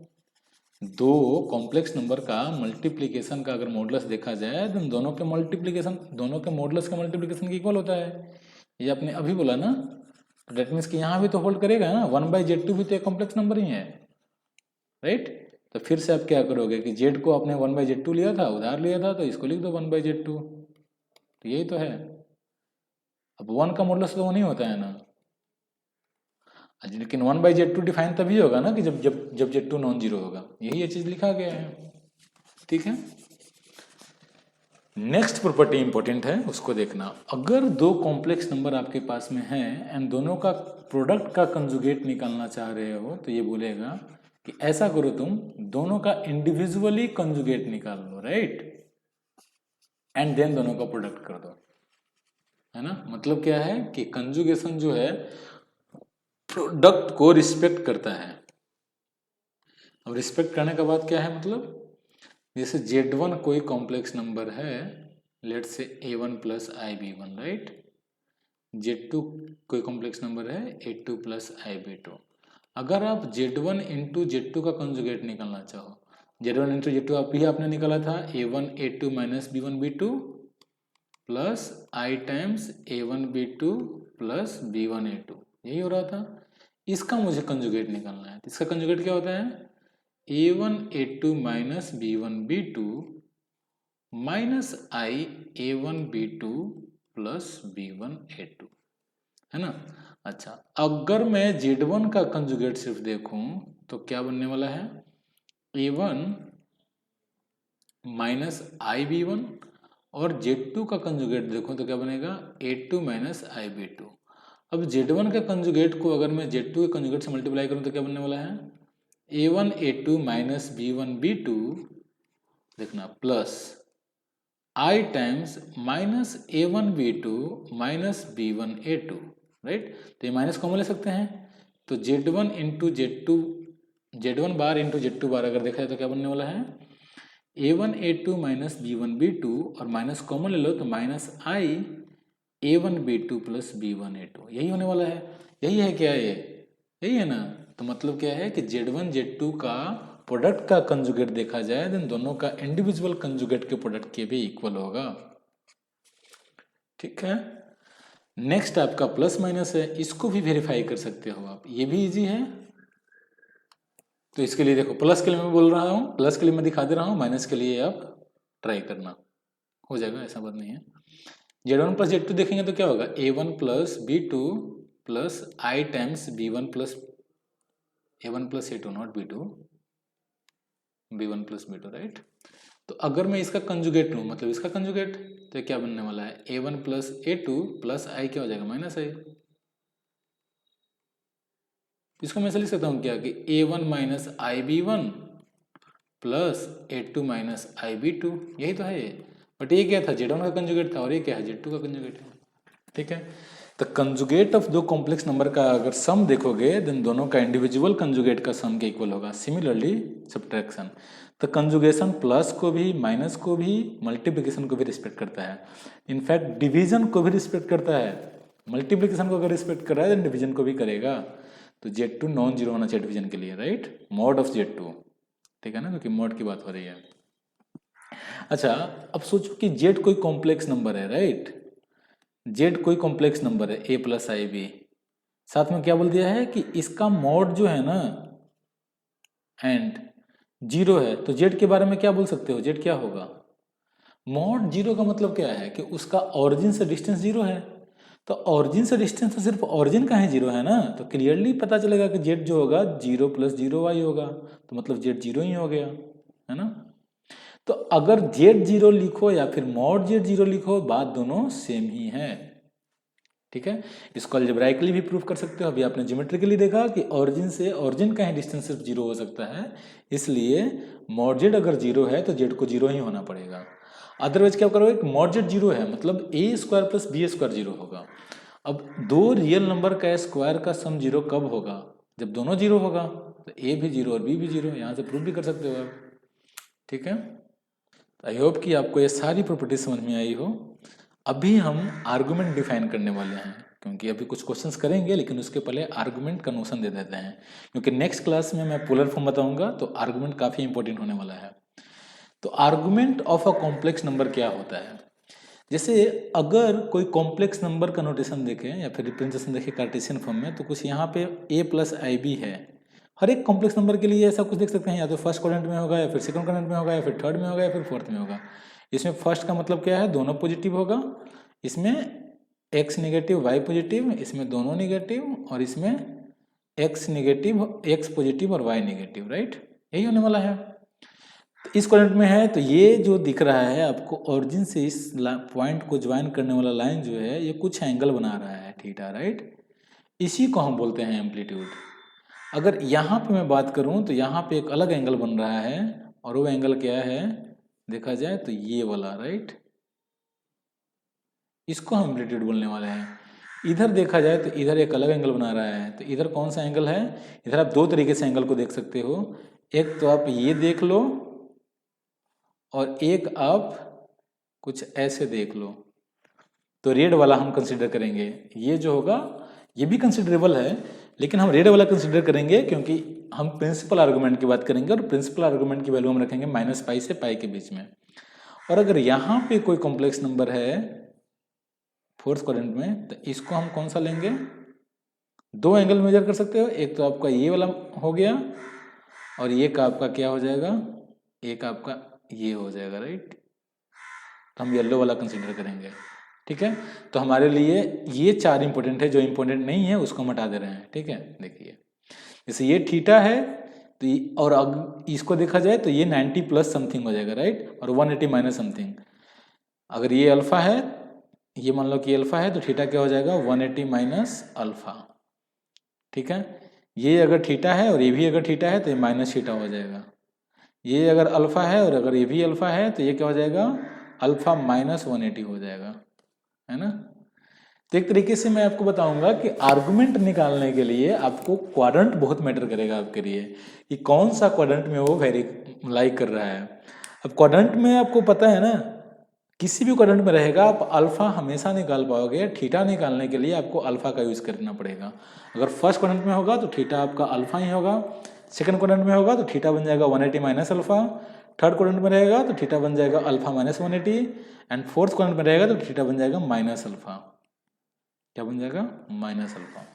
दो कॉम्प्लेक्स नंबर का मल्टीप्लिकेशन का अगर मॉडुलस देखा जाए तो दोनों के मल्टीप्लिकेशन, दोनों के मॉडुलस का मल्टीप्लिकेशन के इक्वल होता है, ये आपने अभी बोला ना। तो डेट मीन्स कि यहाँ भी तो होल्ड करेगा ना, 1/Z2 भी तो एक कॉम्प्लेक्स नंबर ही है, राइट। तो फिर से आप क्या करोगे कि जेड को आपने 1/Z2 लिया था, उधार लिया था, तो इसको लिख दो 1/Z2, तो यही तो है। अब 1 का मॉडुलस तो वो नहीं होता है ना, लेकिन 1/Z2 डिफाइन तभी होगा ना कि जब जब जब Z2 नॉन जीरो होगा, यही ये चीज लिखा गया है, ठीक है। नेक्स्ट प्रॉपर्टी इंपॉर्टेंट है, उसको देखना। अगर दो कॉम्प्लेक्स नंबर आपके पास में है एंड दोनों का प्रोडक्ट का कंजुगेट निकालना चाह रहे हो, तो ये बोलेगा कि ऐसा करो, तुम दोनों का इंडिविजुअली कंजुगेट निकाल लो, राइट, एंड देन दोनों का प्रोडक्ट कर दो, है ना। मतलब क्या है कि कंजुगेशन जो है प्रोडक्ट को रिस्पेक्ट करता है। अब रिस्पेक्ट करने का बाद क्या है, मतलब जैसे Z1 कोई कॉम्प्लेक्स नंबर है, लेट से A1 plus IB1, right. Z2 कोई कॉम्प्लेक्स नंबर है A2 प्लस IB2। अगर आप Z1 इंटू Z2 का कंजुगेट निकालना चाहो, Z1 इंटू Z2 आप ही आपने निकाला था A1 A2 minus B1 B2 plus I times A1 B2 plus B1 A2, यही हो रहा था। इसका मुझे कंजुगेट निकालना है, इसका कंजुगेट क्या होता है, A1 A2 minus B1 B2 minus I A1 B2 plus B1 A2, है ना। अच्छा, अगर मैं Z1 का कंजुगेट सिर्फ देखूं तो क्या बनने वाला है, A1 माइनस IB1, और Z2 का कंजुगेट देखूं तो क्या बनेगा, A2 माइनस IB2। अब Z1 के कंजुगेट को अगर मैं Z2 के कंजुगेट से मल्टीप्लाई करूं तो क्या बनने वाला है, A1 A2 minus B1 B2 देखना plus I times minus A1 B2 minus B1 A2, right. तो ये माइनस कॉमन ले सकते हैं, तो Z1 into Z2, Z1 bar into Z2 बार अगर देखा जाए तो क्या बनने वाला है, A1 A2 minus B1 B2, और माइनस कॉमन ले लो तो minus I A1 B2 plus B1 A2, यही होने वाला है। यही है क्या, ये यही है ना। तो मतलब क्या है कि Z1 Z2 का प्रोडक्ट का कंजुगेट देखा जाए देन दोनों का इंडिविजुअल कंजुगेट के प्रोडक्ट के भी इक्वल होगा, ठीक है। नेक्स्ट आपका प्लस माइनस है, इसको भी वेरीफाई कर सकते हो आप, ये भी इजी है। तो इसके लिए देखो, प्लस के लिए मैं बोल रहा हूँ, प्लस के लिए मैं दिखा दे रहा हूँ, माइनस के लिए आप ट्राई करना, हो जाएगा, ऐसा बात नहीं है। Z1 प्लस Z2 देखेंगे तो क्या होगा, A1 plus B2 plus I times B1 plus A1 plus A2 not B2, B1 plus B2, right. तो अगर मैं इसका कंजुगेट लूँ, मतलब इसका कंजुगेट, तो क्या बनने वाला है, A1 plus A2 plus I क्या हो जाएगा, माइनस I। इसको मैं ऐसे लिख सकता हूँ क्या कि A1 minus IB1 plus A2 minus IB2, यही तो है ये। बट ये क्या था, Z1 का कंजुगेट था, और ये क्या है, Z2 का कंजुगेट है, ठीक है। तो कंजुगेट ऑफ दो कॉम्प्लेक्स नंबर का अगर सम देखोगे देन दोनों का इंडिविजुअल कंजुगेट का सम के इक्वल होगा। सिमिलरली सब्ट्रैक्शन, तो कंजुगेशन प्लस को भी, माइनस को भी, मल्टीप्लिकेशन को भी रिस्पेक्ट करता है। इनफैक्ट डिवीजन को भी रिस्पेक्ट करता है। मल्टीप्लिकेशन को अगर रिस्पेक्ट कर रहा है देन डिवीजन को भी करेगा। तो Z2 नॉन जीरो होना चाहिए डिवीजन के लिए, राइट, मॉड ऑफ Z2, ठीक है ना, क्योंकि मॉड की बात हो रही है। अच्छा, अब सोचो कि Z कोई कॉम्प्लेक्स नंबर है, राइट, Z कोई कॉम्प्लेक्स नंबर है A प्लस IB, साथ में क्या बोल दिया है कि इसका मॉड जो है ना एंड जीरो है, तो Z के बारे में क्या बोल सकते हो, Z क्या होगा, मॉड जीरो का मतलब क्या है कि उसका ऑरिजिन से डिस्टेंस जीरो है। तो ऑरिजिन से डिस्टेंस तो सिर्फ ऑरिजिन का ही जीरो है ना, तो क्लियरली पता चलेगा कि Z जो होगा 0 प्लस 0y होगा, तो मतलब Z जीरो ही हो गया, है ना। तो अगर Z जीरो लिखो या फिर मॉड Z जीरो लिखो, बात दोनों सेम ही है, ठीक है। इसको अलजेब्राइकली भी प्रूफ कर सकते हो। अभी आपने ज्योमेट्रिकली देखा कि ऑरिजिन से ऑरिजिन का ही डिस्टेंस सिर्फ जीरो हो सकता है, इसलिए मॉड Z अगर जीरो है तो Z को जीरो ही होना पड़ेगा। अदरवाइज क्या करोगे, मॉड Z जीरो है मतलब A square plus B square zero होगा। अब दो रियल नंबर का स्क्वायर का सम जीरो कब होगा, जब दोनों जीरो होगा, तो ए भी 0 और बी भी 0, यहाँ से प्रूव भी कर सकते हो आप। ठीक है, आई होप कि आपको ये सारी प्रॉपर्टी समझ में आई हो। अभी हम आर्गुमेंट डिफाइन करने वाले हैं, क्योंकि अभी कुछ क्वेश्चंस करेंगे लेकिन उसके पहले आर्गुमेंट का नोशन दे देते हैं, क्योंकि नेक्स्ट क्लास में मैं पोलर फॉर्म बताऊंगा तो आर्गुमेंट काफ़ी इंपॉर्टेंट होने वाला है। तो argument of a complex number क्या होता है? जैसे अगर कोई कॉम्प्लेक्स नंबर का नोटेशन देखें या फिर रिप्रेजेंटेशन देखें कार्टेशियन फॉर्म में, तो कुछ यहाँ पे a + ib है। हर एक कॉम्प्लेक्स नंबर के लिए ऐसा कुछ देख सकते हैं, या तो फर्स्ट क्वाड्रेंट में होगा, या फिर सेकंड क्वाड्रेंट में होगा, या फिर थर्ड में होगा, या फिर फोर्थ में होगा। इसमें फर्स्ट का मतलब क्या है? दोनों पॉजिटिव होगा। इसमें x नेगेटिव y पॉजिटिव, इसमें दोनों नेगेटिव, और इसमें x नेगेटिव, x पॉजिटिव और y नेगेटिव, राइट? यही होने वाला है। तो इस क्वाड्रेंट में है, तो ये जो दिख रहा है आपको ओरिजिन से इस पॉइंट को ज्वाइन करने वाला लाइन जो है, ये कुछ एंगल बना रहा है थीटा, राइट? इसी को हम बोलते हैं एम्पलीट्यूड। अगर यहाँ पे मैं बात करूँ तो यहाँ पे एक अलग एंगल बन रहा है, और वो एंगल क्या है देखा जाए तो ये वाला, राइट? इसको हम एम्पलीट्यूड बोलने वाले हैं। इधर देखा जाए तो इधर एक अलग एंगल बना रहा है, तो इधर कौन सा एंगल है? इधर आप दो तरीके से एंगल को देख सकते हो। एक तो आप ये देख लो, और एक आप कुछ ऐसे देख लो। तो रेड वाला हम कंसिडर करेंगे। ये जो होगा ये भी कंसिडरेबल है, लेकिन हम रेड वाला कंसिडर करेंगे क्योंकि हम प्रिंसिपल आर्गूमेंट की बात करेंगे, और प्रिंसिपल आर्गूमेंट की वैल्यू हम रखेंगे -π से π के बीच में। और अगर यहाँ पे कोई कॉम्प्लेक्स नंबर है फोर्थ क्वाड्रेंट में, तो इसको हम कौन सा लेंगे? दो एंगल मेजर कर सकते हो, एक तो आपका ये वाला हो गया, और ये का आपका क्या हो जाएगा? एक आपका ये हो जाएगा, राइट? तो हम येलो वाला कंसिडर करेंगे। ठीक है, तो हमारे लिए ये चार इंपॉर्टेंट है, जो इंपॉर्टेंट नहीं है उसको हम हटा दे रहे हैं। ठीक है, देखिए जैसे ये थीटा है, तो और अब इसको देखा जाए तो ये 90 प्लस समथिंग हो जाएगा, राइट? और 180 माइनस समथिंग। अगर ये अल्फा है, ये मान लो कि अल्फा है, तो थीटा क्या हो जाएगा? 180 माइनस अल्फा। ठीक है, ये अगर थीटा है और ये भी अगर थीटा है तो ये माइनस थीटा हो जाएगा। ये अगर अल्फा है और अगर ये भी अल्फा है तो ये क्या हो जाएगा? अल्फा माइनस 180 हो जाएगा, है ना? तो एक तरीके से मैं आपको बताऊंगा कि आर्गुमेंट निकालने के लिए आपको क्वाड्रेंट बहुत मैटर करेगा आपके लिए, कि कौन सा क्वाड्रेंट में वो वेरी लाइक कर रहा है। अब क्वाड्रेंट में आपको पता है ना, किसी भी क्वाड्रेंट में रहेगा आप अल्फा हमेशा निकाल पाओगे। थीटा निकालने के लिए आपको अल्फा का यूज करना पड़ेगा। अगर फर्स्ट क्वाड्रेंट में होगा तो थीटा आपका अल्फा ही होगा, सेकंड क्वाड्रेंट में होगा तो थीटा बन जाएगा 180 माइनस अल्फा, थर्ड क्वाड्रेंट में रहेगा तो थीटा बन जाएगा alpha minus 180, and fourth quadrant में रहेगा तो थीटा बन जाएगा माइनस अल्फा। क्या बन जाएगा? Minus alpha.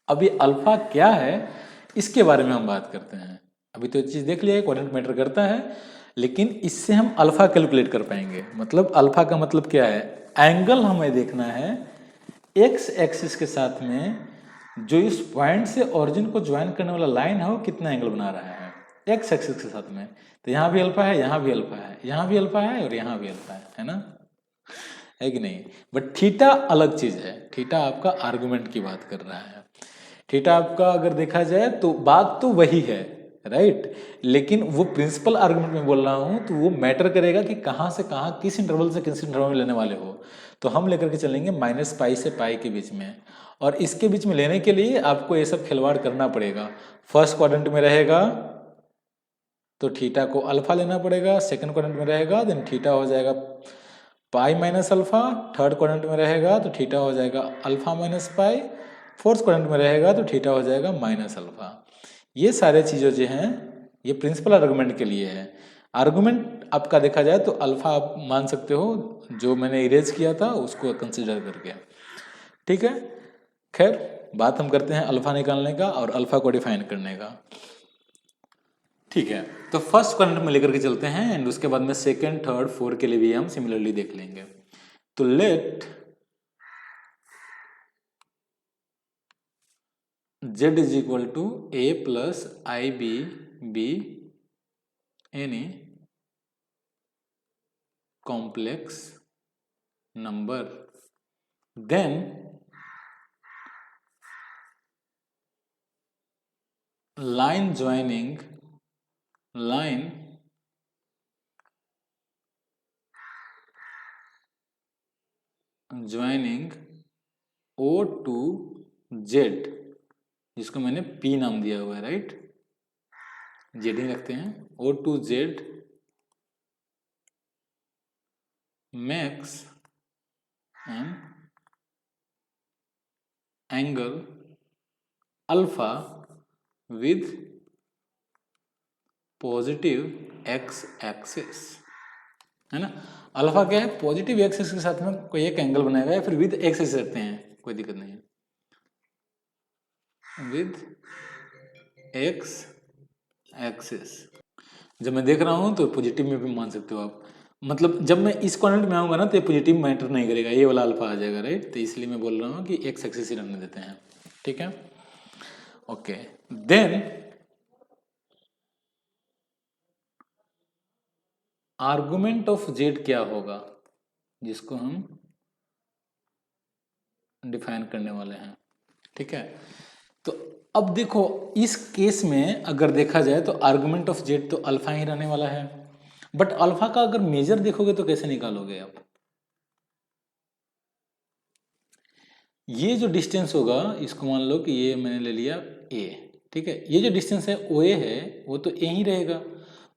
अब ये अल्फा क्या है इसके बारे में हम बात करते हैं। अभी तो ये चीज़ देख लिया है, क्वाड्रेंट मैटर करता है, लेकिन इससे हम अल्फा कैलकुलेट कर पाएंगे। मतलब अल्फा का मतलब क्या है? एंगल हमें देखना है एक्स एक्सिस के साथ में, जो इस पॉइंट से ओरिजिन को ज्वाइन करने वाला लाइन है वो कितना एंगल बना रहा है एक्स एक्सिस के साथ में। तो यहाँ भी अल्फा है, यहाँ भी अल्फा है, यहाँ भी अल्फा है, और यहाँ भी अल्फा है ना? है कि नहीं? बट थीटा अलग चीज है। थीटा आपका आर्गुमेंट की बात कर रहा है। थीटा आपका अगर देखा जाए तो बात तो वही है, राइट? लेकिन वो प्रिंसिपल आर्गुमेंट में बोल रहा हूं, तो वो मैटर करेगा कि कहां से कहां, किस इंटरवल से किस इंटरवल में लेने वाले हो। तो हम लेकर के चलेंगे -π से π के बीच में, और इसके बीच में लेने के लिए आपको ये सब खिलवाड़ करना पड़ेगा। फर्स्ट क्वाड्रेंट में रहेगा तो थीटा को अल्फा लेना पड़ेगा, सेकंड क्वाड्रेंट में रहेगा देन थीटा हो जाएगा पाई माइनस अल्फा, थर्ड क्वाड्रेंट में रहेगा तो थीटा हो जाएगा अल्फा माइनस पाई, फोर्थ क्वाड्रेंट में रहेगा तो थीटा हो जाएगा माइनस अल्फा। ये सारे चीज़ें जो हैं ये प्रिंसिपल आर्गुमेंट के लिए है। आर्गुमेंट आपका देखा जाए तो अल्फा आप मान सकते हो, जो मैंने इरेज किया था उसको कंसिडर करके। ठीक है, खैर बात हम करते हैं अल्फा निकालने का और अल्फा को डिफाइन करने का। ठीक है, तो फर्स्ट क्वाड्रेंट में लेकर के चलते हैं, एंड उसके बाद में सेकंड, थर्ड, फोर्थ के लिए भी हम सिमिलरली देख लेंगे। तो let z is equal to a plus ib be any complex number, then line joining O to Z, जिसको मैंने P नाम दिया हुआ है, राइट? जेड ही रखते हैं, O to z makes an angle alpha with positive x axis, है ना। अल्फा क्या है, पॉजिटिव एक्स एक्सिस के साथ में कोई एक एंगल बनाएगा या फिर विद एक्स एक्सिस रखते हैं, कोई दिक्कत नहीं है, विद एक्स एक्सिस। जब मैं देख रहा हूं तो पॉजिटिव में भी मान सकते हो आप, मतलब जब मैं इस क्वाड्रेंट में आऊंगा ना तो ये पॉजिटिव मैटर नहीं करेगा, ये वाला अल्फा आ जाएगा, राइट। तो इसलिए मैं बोल रहा हूँ कि एक्स एक्सिस ही रहने देते हैं, ठीक है। Okay, then argument of z क्या होगा, जिसको हम डिफाइन करने वाले हैं, ठीक है। तो अब देखो इस केस में अगर देखा जाए तो आर्गुमेंट ऑफ जेड तो अल्फा ही रहने वाला है, बट अल्फा का अगर मेजर देखोगे तो कैसे निकालोगे आप। ये जो डिस्टेंस होगा इसको मान लो कि ये मैंने ले लिया ए, ठीक है। ये जो डिस्टेंस है ओ ए है वो तो ए ही रहेगा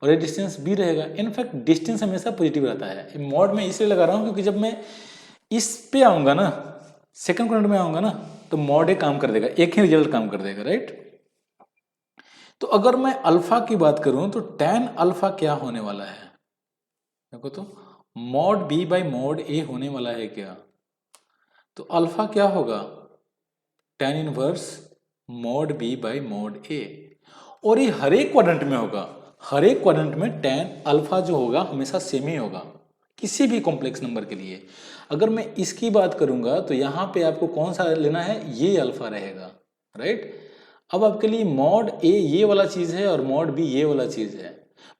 और ये डिस्टेंस बी रहेगा। इनफैक्ट डिस्टेंस हमेशा पॉजिटिव रहता है। मॉड में इसलिए लगा रहा हूँ क्योंकि जब मैं इस पे आऊंगा ना, सेकंड क्वाड्रेंट में आऊंगा ना, तो मॉड ए काम कर देगा, एक ही रिजल्ट काम कर देगा, राइट। तो अगर मैं अल्फा की बात करूं तो tan अल्फा क्या होने वाला है, देखो तो mod b by mod a होने वाला है क्या। तो अल्फा क्या होगा, tan inverse mod b by mod a, और ये हर एक क्वाड्रेंट में होगा। हर एक क्वाड्रेंट में tan अल्फा जो होगा हमेशा सेम ही होगा किसी भी कॉम्प्लेक्स नंबर के लिए। अगर मैं इसकी बात करूंगा तो यहां पे आपको कौन सा लेना है, ये अल्फा रहेगा, राइट। अब आपके लिए मॉड ए ये वाला चीज है और मॉड बी ये वाला चीज है,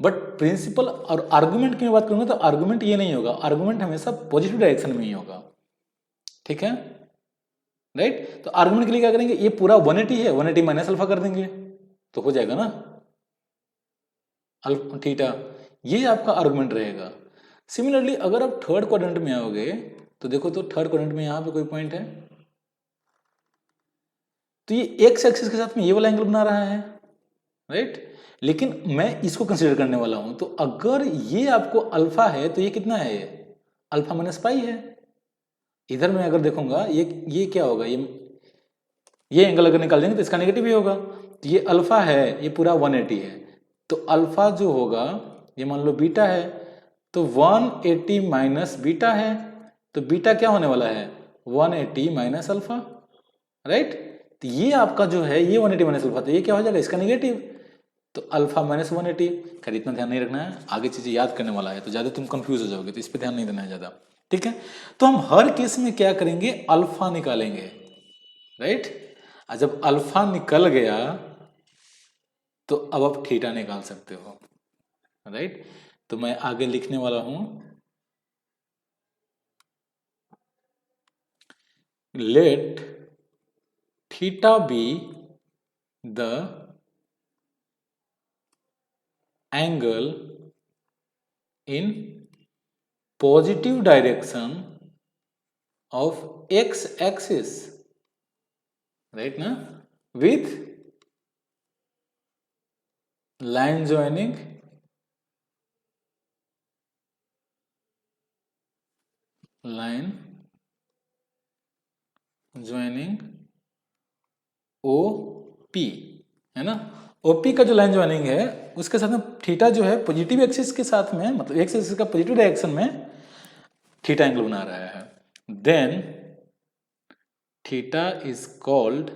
बट प्रिंसिपल और आर्गुमेंट की मैं बात करूंगा तो आर्गुमेंट ये नहीं होगा, आर्गुमेंट हमेशा पॉजिटिव डायरेक्शन में ही होगा, ठीक है, राइट। तो आर्गुमेंट के लिए क्या करेंगे, ये पूरा 180 है, 180 माइनस अल्फा कर देंगे तो हो जाएगा ना अल्फा थीटा, ये आपका आर्गुमेंट रहेगा। सिमिलरली अगर आप थर्ड क्वाड्रेंट में आओगे तो देखो तो थर्ड क्वाड्रेंट में यहां पे कोई पॉइंट है तो ये एक्स एक्सिस के साथ में ये वाला एंगल बना रहा है, राइट। लेकिन मैं इसको कंसीडर करने वाला हूं, तो अगर ये आपको अल्फा है तो ये कितना है, ये अल्फा माइनस पाई है। इधर मैं अगर देखूंगा ये क्या होगा, ये एंगल अगर निकाल देंगे तो इसका नेगेटिव ही होगा। तो ये अल्फा है, ये पूरा 180 है, तो अल्फा जो होगा ये मान लो बीटा है, तो 180 माइनस बीटा है, तो बीटा क्या होने वाला है 180 माइनस अल्फा, राइट। तो ये आपका जो है ये 180 माइनस अल्फा, तो ये क्या हो जाएगा इसका नेगेटिव, तो अल्फा माइनस 180। खैर इतना ध्यान नहीं रखना है, आगे चीजें याद करने वाला है तो ज्यादा तुम कंफ्यूज हो जाओगे, तो इस पर ध्यान नहीं देना है ज्यादा, ठीक है। तो हम हर केस में क्या करेंगे, अल्फा निकालेंगे, राइट। जब अल्फा निकल गया तो अब आप थीटा निकाल सकते हो, राइट। तो मैं आगे लिखने वाला हूं, let theta be the angle in positive direction of x axis, right ना, विथ line joining OP, है ना। OP का जो लाइन ज्वाइनिंग है उसके साथ में थीटा जो है पॉजिटिव एक्सिस के साथ में, मतलब एक्स एक्सिस का पॉजिटिव डायरेक्शन में थीटा एंगल बना रहा है, then theta is called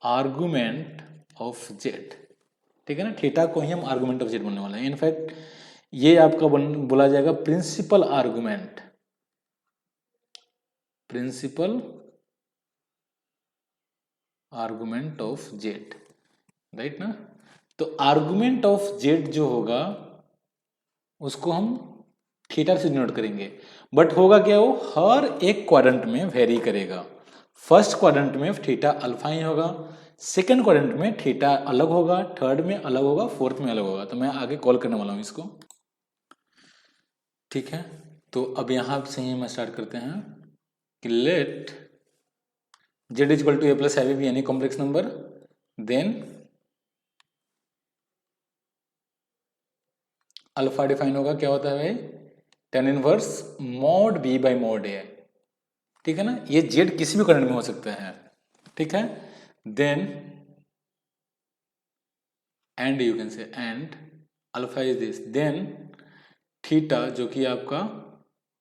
argument of z, ठीक है ना। थीटा को ही हम आर्गुमेंट ऑफ जेड बोलने वाले हैं। इनफैक्ट ये आपका बोला जाएगा principal argument, principal argument of z, right ना। तो आर्गुमेंट ऑफ जेड जो होगा उसको हम थीटा से डिनोट करेंगे, बट होगा क्या, वो हर एक क्वाड्रेंट में वेरी करेगा। फर्स्ट क्वाड्रेंट में थीटा अल्फा ही होगा, सेकंड क्वाड्रेंट में थीटा अलग होगा, थर्ड में अलग होगा, फोर्थ में अलग होगा। तो मैं आगे कॉल करने वाला हूं इसको, ठीक है। तो अब यहां से ही हम स्टार्ट करते हैं कि let z is equal to a plus है भी any complex number, then alpha define होगा क्या होता है भाई, tan inverse mod b by mod a, ठीक है ना, ये जेड किसी भी करंट में हो सकता है, ठीक है। Then and you can say and alpha is this, then theta जो कि आपका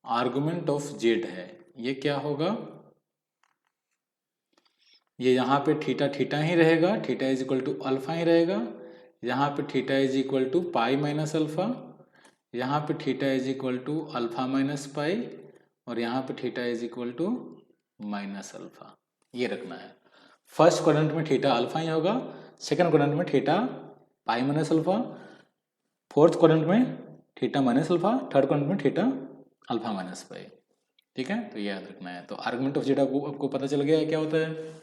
आर्गुमेंट ऑफ जेड है, ये क्या होगा, ये यहाँ पे थीटा थीटा ही रहेगा, theta is equal to alpha ही रहेगा, यहाँ पे theta is equal to pi minus alpha, यहाँ पे theta is equal to alpha minus pi, और यहाँ पे theta is equal to minus alpha, ये रखना है। फर्स्ट क्वाड्रेंट में थीटा अल्फा ही होगा, सेकंड क्वाड्रेंट में theta pi minus alpha, fourth quadrant में theta minus alpha, third quadrant में थीटा अल्फा माइनस पाई, ठीक है। तो ये याद रखना है। तो आर्गुमेंट ऑफ जेड आपको पता चल गया है क्या होता है।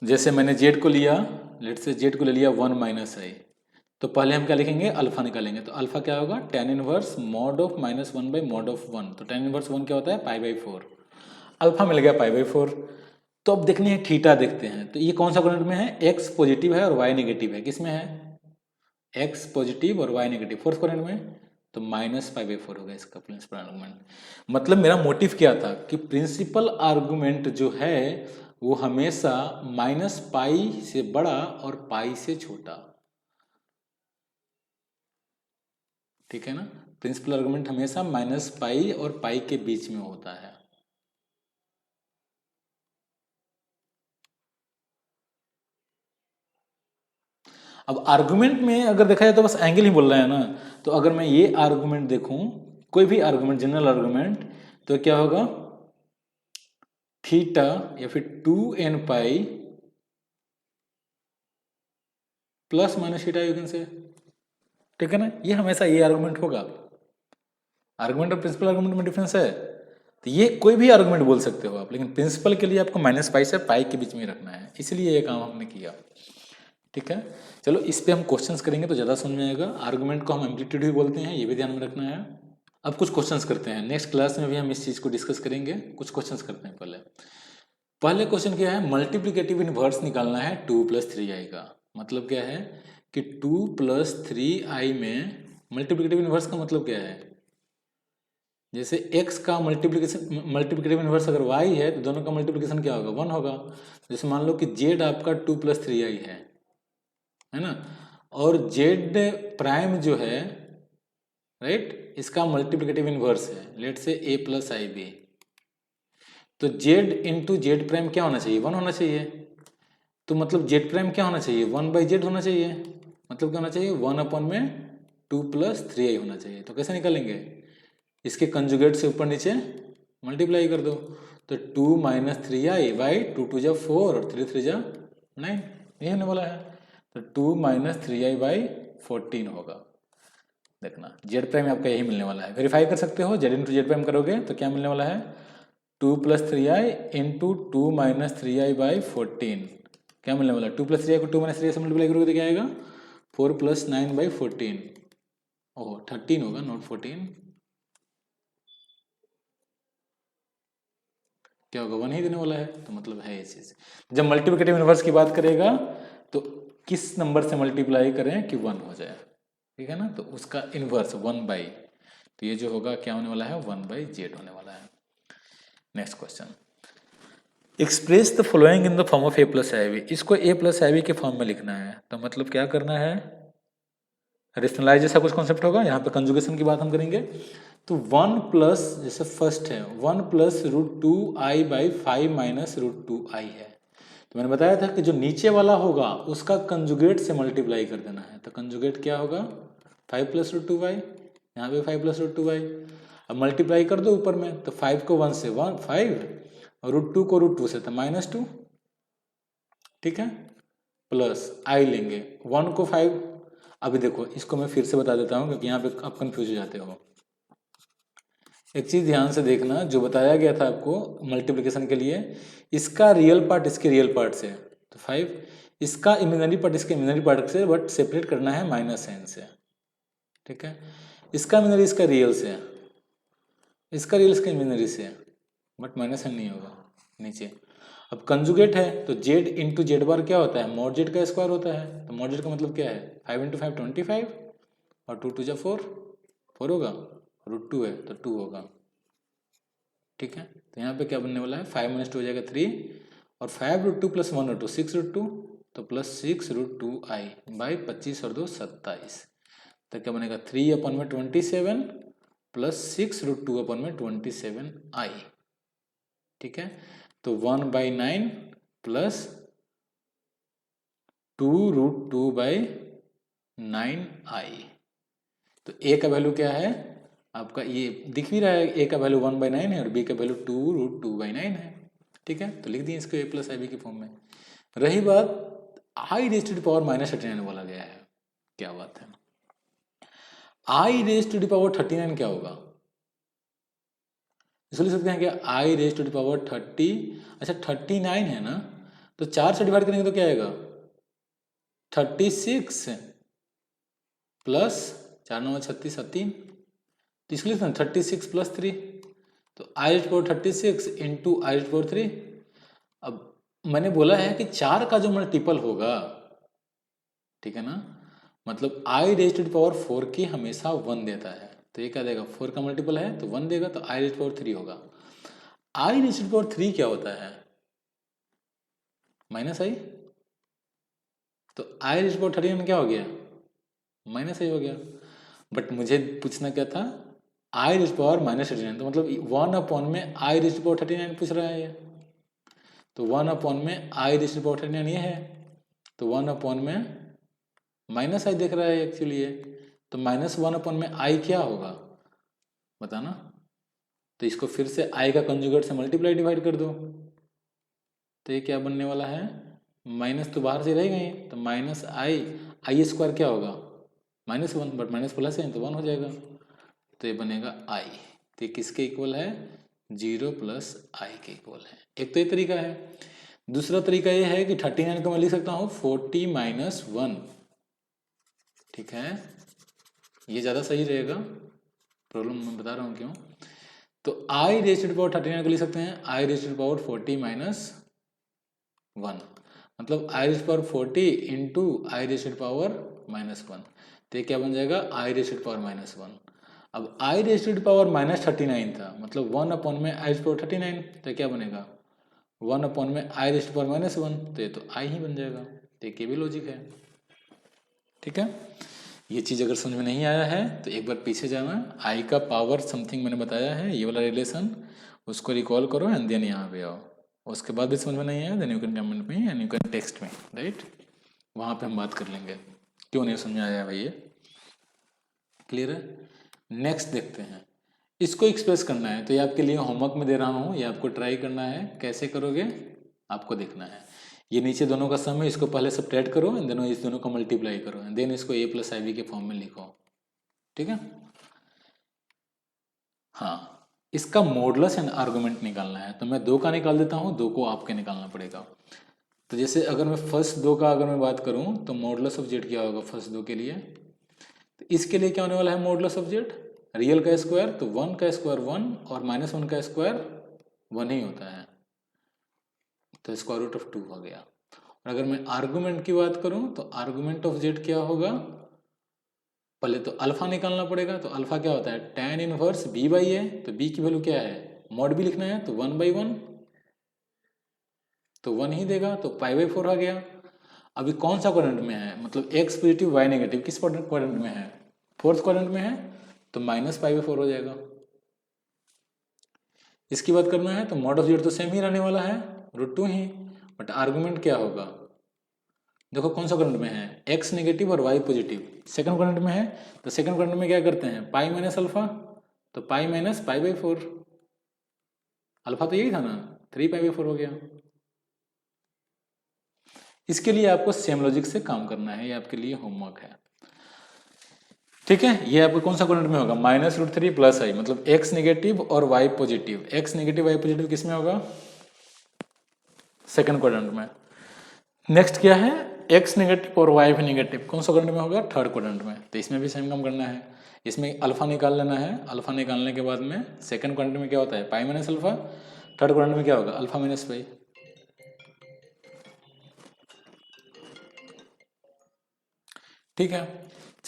जैसे मैंने जेड को लिया, लेट से जेड को ले लिया 1 माइनस आई, तो पहले हम क्या लिखेंगे, अल्फा निकालेंगे। तो अल्फा क्या होगा, tan inverse mod of minus 1 by mod of 1, तो tan इनवर्स 1 क्या होता है, पाई बाई 4, अल्फा मिल गया पाई बाई 4। तो अब देखनी है थीटा, देखते हैं तो ये कौन सा क्वाड्रेंट में है, एक्स पॉजिटिव है और वाई नेगेटिव है, किस में है, एक्स पॉजिटिव और वाई नेगेटिव, फोर्थ क्वाड्रेंट में, तो माइनस पाई बाई 4 होगा इसका प्रिंसिपल आर्गूमेंट। मतलब मेरा मोटिव क्या था कि प्रिंसिपल आर्गूमेंट जो है वो हमेशा माइनस पाई से बड़ा और पाई से छोटा, ठीक है ना। प्रिंसिपल आर्गुमेंट हमेशा माइनस पाई और पाई के बीच में होता है। अब आर्गुमेंट में अगर देखा जाए तो बस एंगल ही बोल रहा है ना, तो अगर मैं ये आर्गुमेंट देखूं, कोई भी आर्गुमेंट, जनरल आर्गुमेंट, तो क्या होगा, थीटा या फिर 2n pi plus minus theta you can से, ठीक है ना। ये हमेशा ये आर्गुमेंट होगा। आर्गुमेंट और प्रिंसिपल आर्गुमेंट में डिफरेंस है, तो ये कोई भी आर्गुमेंट बोल सकते हो आप, लेकिन प्रिंसिपल के लिए आपको माइनस पाई से पाई के बीच में रखना है, इसलिए ये काम हमने किया, ठीक है। चलो इस पे हम क्वेश्चंस करेंगे तो ज़्यादा समझ में आएगा। आर्गुमेंट को हम एम्पलीट्यूड भी बोलते हैं, ये भी ध्यान में रखना है। अब कुछ क्वेश्चंस करते हैं, नेक्स्ट क्लास में भी हम इस चीज़ को डिस्कस करेंगे। कुछ क्वेश्चंस करते हैं पहले क्वेश्चन क्या है, मल्टीप्लिकेटिव इनवर्स निकालना है 2 + 3i का। मतलब क्या है कि 2 + 3i में मल्टीप्लिकेटिव इनवर्स का मतलब क्या है, जैसे x का मल्टीप्लिकेटिव इनवर्स अगर y है तो दोनों का मल्टीप्लिकेशन क्या होगा, 1 होगा। जैसे मान लो कि z आपका 2 + 3i है ना, और z प्राइम जो है, राइट, इसका मल्टीप्लिकेटिव इनवर्स है, लेट से a + ib, तो z इंटू जेड प्राइम क्या होना चाहिए, 1 होना चाहिए। तो मतलब z प्राइम क्या होना चाहिए, 1/z होना चाहिए। मतलब क्या होना चाहिए, 1 में 2 + 3i होना चाहिए। तो कैसे निकालेंगे, इसके कंजुगेट से ऊपर नीचे मल्टीप्लाई कर दो, तो 2 - 3i बाई 2 × 2 = 4 और 3 × 3 = 9, यही होने वाला है। तो 2 - 3i बाई 14 होगा। देखना जेड प्राइम आपका यही मिलने वाला है, वेरीफाई कर सकते हो, जेड इंटू जेड प्राइम करोगे तो क्या मिलने वाला है, 2 + 3i इंटू 2 - 3i बाई 14, क्या मिलने वाला है, 2 + 3i को 2 - 3i से मल्टीप्लाई करोगे तो क्या आएगा, 4 + 9 बाई 14, ओह 13 होगा नॉट 14, क्या होगा, 1 ही देने वाला है। तो मतलब है ये चीज़, जब मल्टीप्लिकेटिव इनवर्स की बात करेगा तो किस नंबर से मल्टीप्लाई करें कि 1 हो जाए, ठीक है ना। तो उसका इनवर्स 1/, तो ये जो होगा क्या होने वाला है, 1/z होने वाला है। Next question, express the following in the form of a + iv, इसको a + iv के फॉर्म में लिखना है। तो मतलब क्या करना है, रेशनलाइज जैसा कुछ कॉन्सेप्ट होगा, यहाँ पे कंजुगेशन की बात हम करेंगे। तो 1 प्लस, जैसे फर्स्ट है 1 + √2i बाई 5 - √2i है। तो मैंने बताया था कि जो नीचे वाला होगा उसका कंजुगेट से मल्टीप्लाई कर देना है। तो कंजुगेट क्या होगा, 5 + √2y, यहाँ पे 5 + √2y। अब मल्टीप्लाई कर दो ऊपर में, तो 5 को 1 से 1 5 और √2 को √2 से तो -2, ठीक है, प्लस आई लेंगे 1 को 5। अभी देखो इसको मैं फिर से बता देता हूँ क्योंकि यहाँ पे आप कंफ्यूज हो जाते हो। एक चीज़ ध्यान से देखना, जो बताया गया था आपको मल्टीप्लिकेशन के लिए, इसका रियल पार्ट इसके रियल पार्ट से, तो 5, इसका इमेजिनरी पार्ट इसके इमेजिनरी पार्ट से, बट सेपरेट करना है -n से, ठीक है। इसका इमेजिनरी इसका रियल से, इसका रियल इसका इमेजिनरी से, बट -n नहीं होगा नीचे। अब कंजुगेट है तो z इंटू जेड बार क्या होता है, मॉड z का स्क्वायर होता है। तो मॉड z का मतलब क्या है, 5 × 5 25 और 2 × 2 = 4, 4 होगा, √2 है तो 2 होगा। ठीक है, तो यहाँ पे क्या बनने वाला है, 5 - 2 हो जाएगा 3, और 5√2 + 1√2 6√2, तो +6√2i बाई 25 और 2 27, तो क्या बनेगा 3/27 + 6√2/27i। ठीक है, तो 1/9 + 2√2/9i। तो a का वैल्यू क्या है आपका, ये दिख भी रहा है, a का वैल्यू 1/9 है और b का वैल्यू 2√2/9 है। ठीक है, तो लिख दिए इसको a + ib की फॉर्म में। रही बात i⁻³ बोला गया है, क्या बात है, i⁻39 क्या होगा, इसको लिख सकते हैं क्या, i⁻30, अच्छा 39 है ना, तो 4 से डिवाइड करेंगे तो क्या आएगा 36 प्लस 4 9 36 3, तो इसको लिखते हैं 36 + 3, तो i⁻36 इंटू i⁻3। अब मैंने बोला है कि 4 का जो मल्टीपल होगा, ठीक है ना, मतलब i⁻4 की हमेशा 1 देता है, तो ये क्या देगा, 4 का मल्टीपल है तो 1 देगा, तो i⁻3 होगा। i⁻3 क्या होता है, -i, तो i⁻39 क्या हो गया, -i हो गया। बट मुझे पूछना क्या था, i⁻39, तो मतलब 1 में i⁻39 पूछ रहा है ये, तो 1 में i⁻39 ये है, तो 1 में -i देख रहा है एक्चुअली ये, तो -1 में i क्या होगा बताना, तो इसको फिर से i का कंजुगेट से मल्टीप्लाई डिवाइड कर दो, तो ये क्या बनने वाला है, माइनस तो बाहर से रहेगा ही, तो -i² क्या होगा -1, बट माइनस प्लस है तो 1 हो जाएगा, तो ये बनेगा i, तो ये किसके इक्वल है, 0 + i के इक्वल है। एक तो ये तरीका है। दूसरा तरीका ये है कि 39 को मैं लिख सकता हूँ 40 - 1, ठीक है, ये ज़्यादा सही रहेगा, प्रॉब्लम मैं बता रहा हूँ क्यों। तो i⁻39 को लिख सकते हैं i⁻40 - 1, मतलब i⁻40 इंटू i⁻−1, तो ये क्या बन जाएगा i⁻−1। अब i⁻39 था, मतलब 1 में i⁻39, तो क्या बनेगा 1 में i⁻−1, तो ये तो i ही बन जाएगा, तो ये भी लॉजिक है। ठीक है, ये चीज़ अगर समझ में नहीं आया है तो एक बार पीछे जाना, i का पावर समथिंग मैंने बताया है, ये वाला रिलेशन, उसको रिकॉल करो एंड देन यहाँ पे आओ, उसके बाद भी समझ में नहीं आया देन यू कैन कमेंट में एंड यू कैन टेक्स्ट में, राइट, वहाँ पे हम बात कर लेंगे क्यों नहीं समझ में आया भाई, ये क्लियर है। नेक्स्ट देखते हैं, इसको एक्सप्रेस करना है, तो ये आपके लिए होमवर्क में दे रहा हूँ, ये आपको ट्राई करना है, कैसे करोगे आपको देखना है। ये नीचे दोनों का सम है, इसको पहले सब्ट्रैक्ट करो एंड देन इस दोनों को मल्टीप्लाई करो एंड देन इसको a + ib के फॉर्म में लिखो, ठीक है। हाँ, इसका मॉडुलस एंड आर्गुमेंट निकालना है, तो मैं 2 का निकाल देता हूँ, 2 को आपके निकालना पड़ेगा। तो जैसे अगर मैं फर्स्ट 2 का अगर मैं बात करूँ तो मॉडुलस ऑफ जेड क्या होगा फर्स्ट 2 के लिए, तो इसके लिए क्या होने वाला है मॉडुलस ऑफ जेड, रियल का स्क्वायर, तो 1 का स्क्वायर 1 और -1 का स्क्वायर 1 ही होता है, तो √2 हो गया। और अगर मैं आर्गुमेंट की बात करूं तो आर्गुमेंट ऑफ जेड क्या होगा, पहले तो अल्फा निकालना पड़ेगा, तो अल्फा क्या होता है tan इनवर्स b/a, तो b की वैल्यू क्या है, मॉड b लिखना है तो 1/1, तो 1 ही देगा, तो π/4 आ गया। अभी कौन सा क्वाड्रेंट में है, मतलब x पॉजिटिव y नेगेटिव किस क्वाड्रेंट में है, फोर्थ क्वाड्रेंट में है, तो -π/4 हो जाएगा। इसकी बात करना है तो मॉड ऑफ जेड तो सेम ही रहने वाला है √2 ही, बट आर्गुमेंट क्या होगा, देखो कौन सा क्वाड्रेंट में है, x नेगेटिव और y पॉजिटिव सेकंड क्वाड्रेंट में है, तो सेकंड क्वाड्रेंट में क्या करते हैं पाई माइनस अल्फा, तो पाई माइनस π/4, अल्फा तो यही था ना 3π/4 हो गया। इसके लिए आपको सेम लॉजिक से काम करना है, ये आपके लिए होमवर्क है, ठीक है। ये आपको कौन सा क्वाड्रेंट में होगा, -√3 + i, मतलब x नेगेटिव और y positive, x negative y positive किस में होगा, सेकंड क्वाड्रेंट में। नेक्स्ट क्या है, x नेगेटिव और y भी नेगेटिव, कौन सा क्वाड्रेंट में होगा, थर्ड क्वाड्रेंट में, तो इसमें भी सेम काम करना है। इसमें अल्फा निकाल लेना है, अल्फा निकालने के बाद में सेकंड क्वाड्रेंट में क्या होता है पाई माइनस अल्फा, थर्ड क्वाड्रेंट में क्या होगा अल्फा माइनस पाई, ठीक है।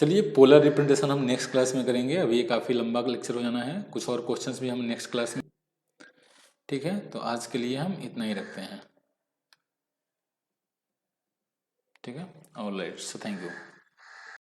चलिए पोलर रिप्रेजेंटेशन हम नेक्स्ट क्लास में करेंगे, अभी ये काफ़ी लंबा लेक्चर हो जाना है, कुछ और क्वेश्चंस भी हम नेक्स्ट क्लास में। ठीक है, तो आज के लिए हम इतना ही रखते हैं। ठीक है, ऑलराइट, सो थैंक यू।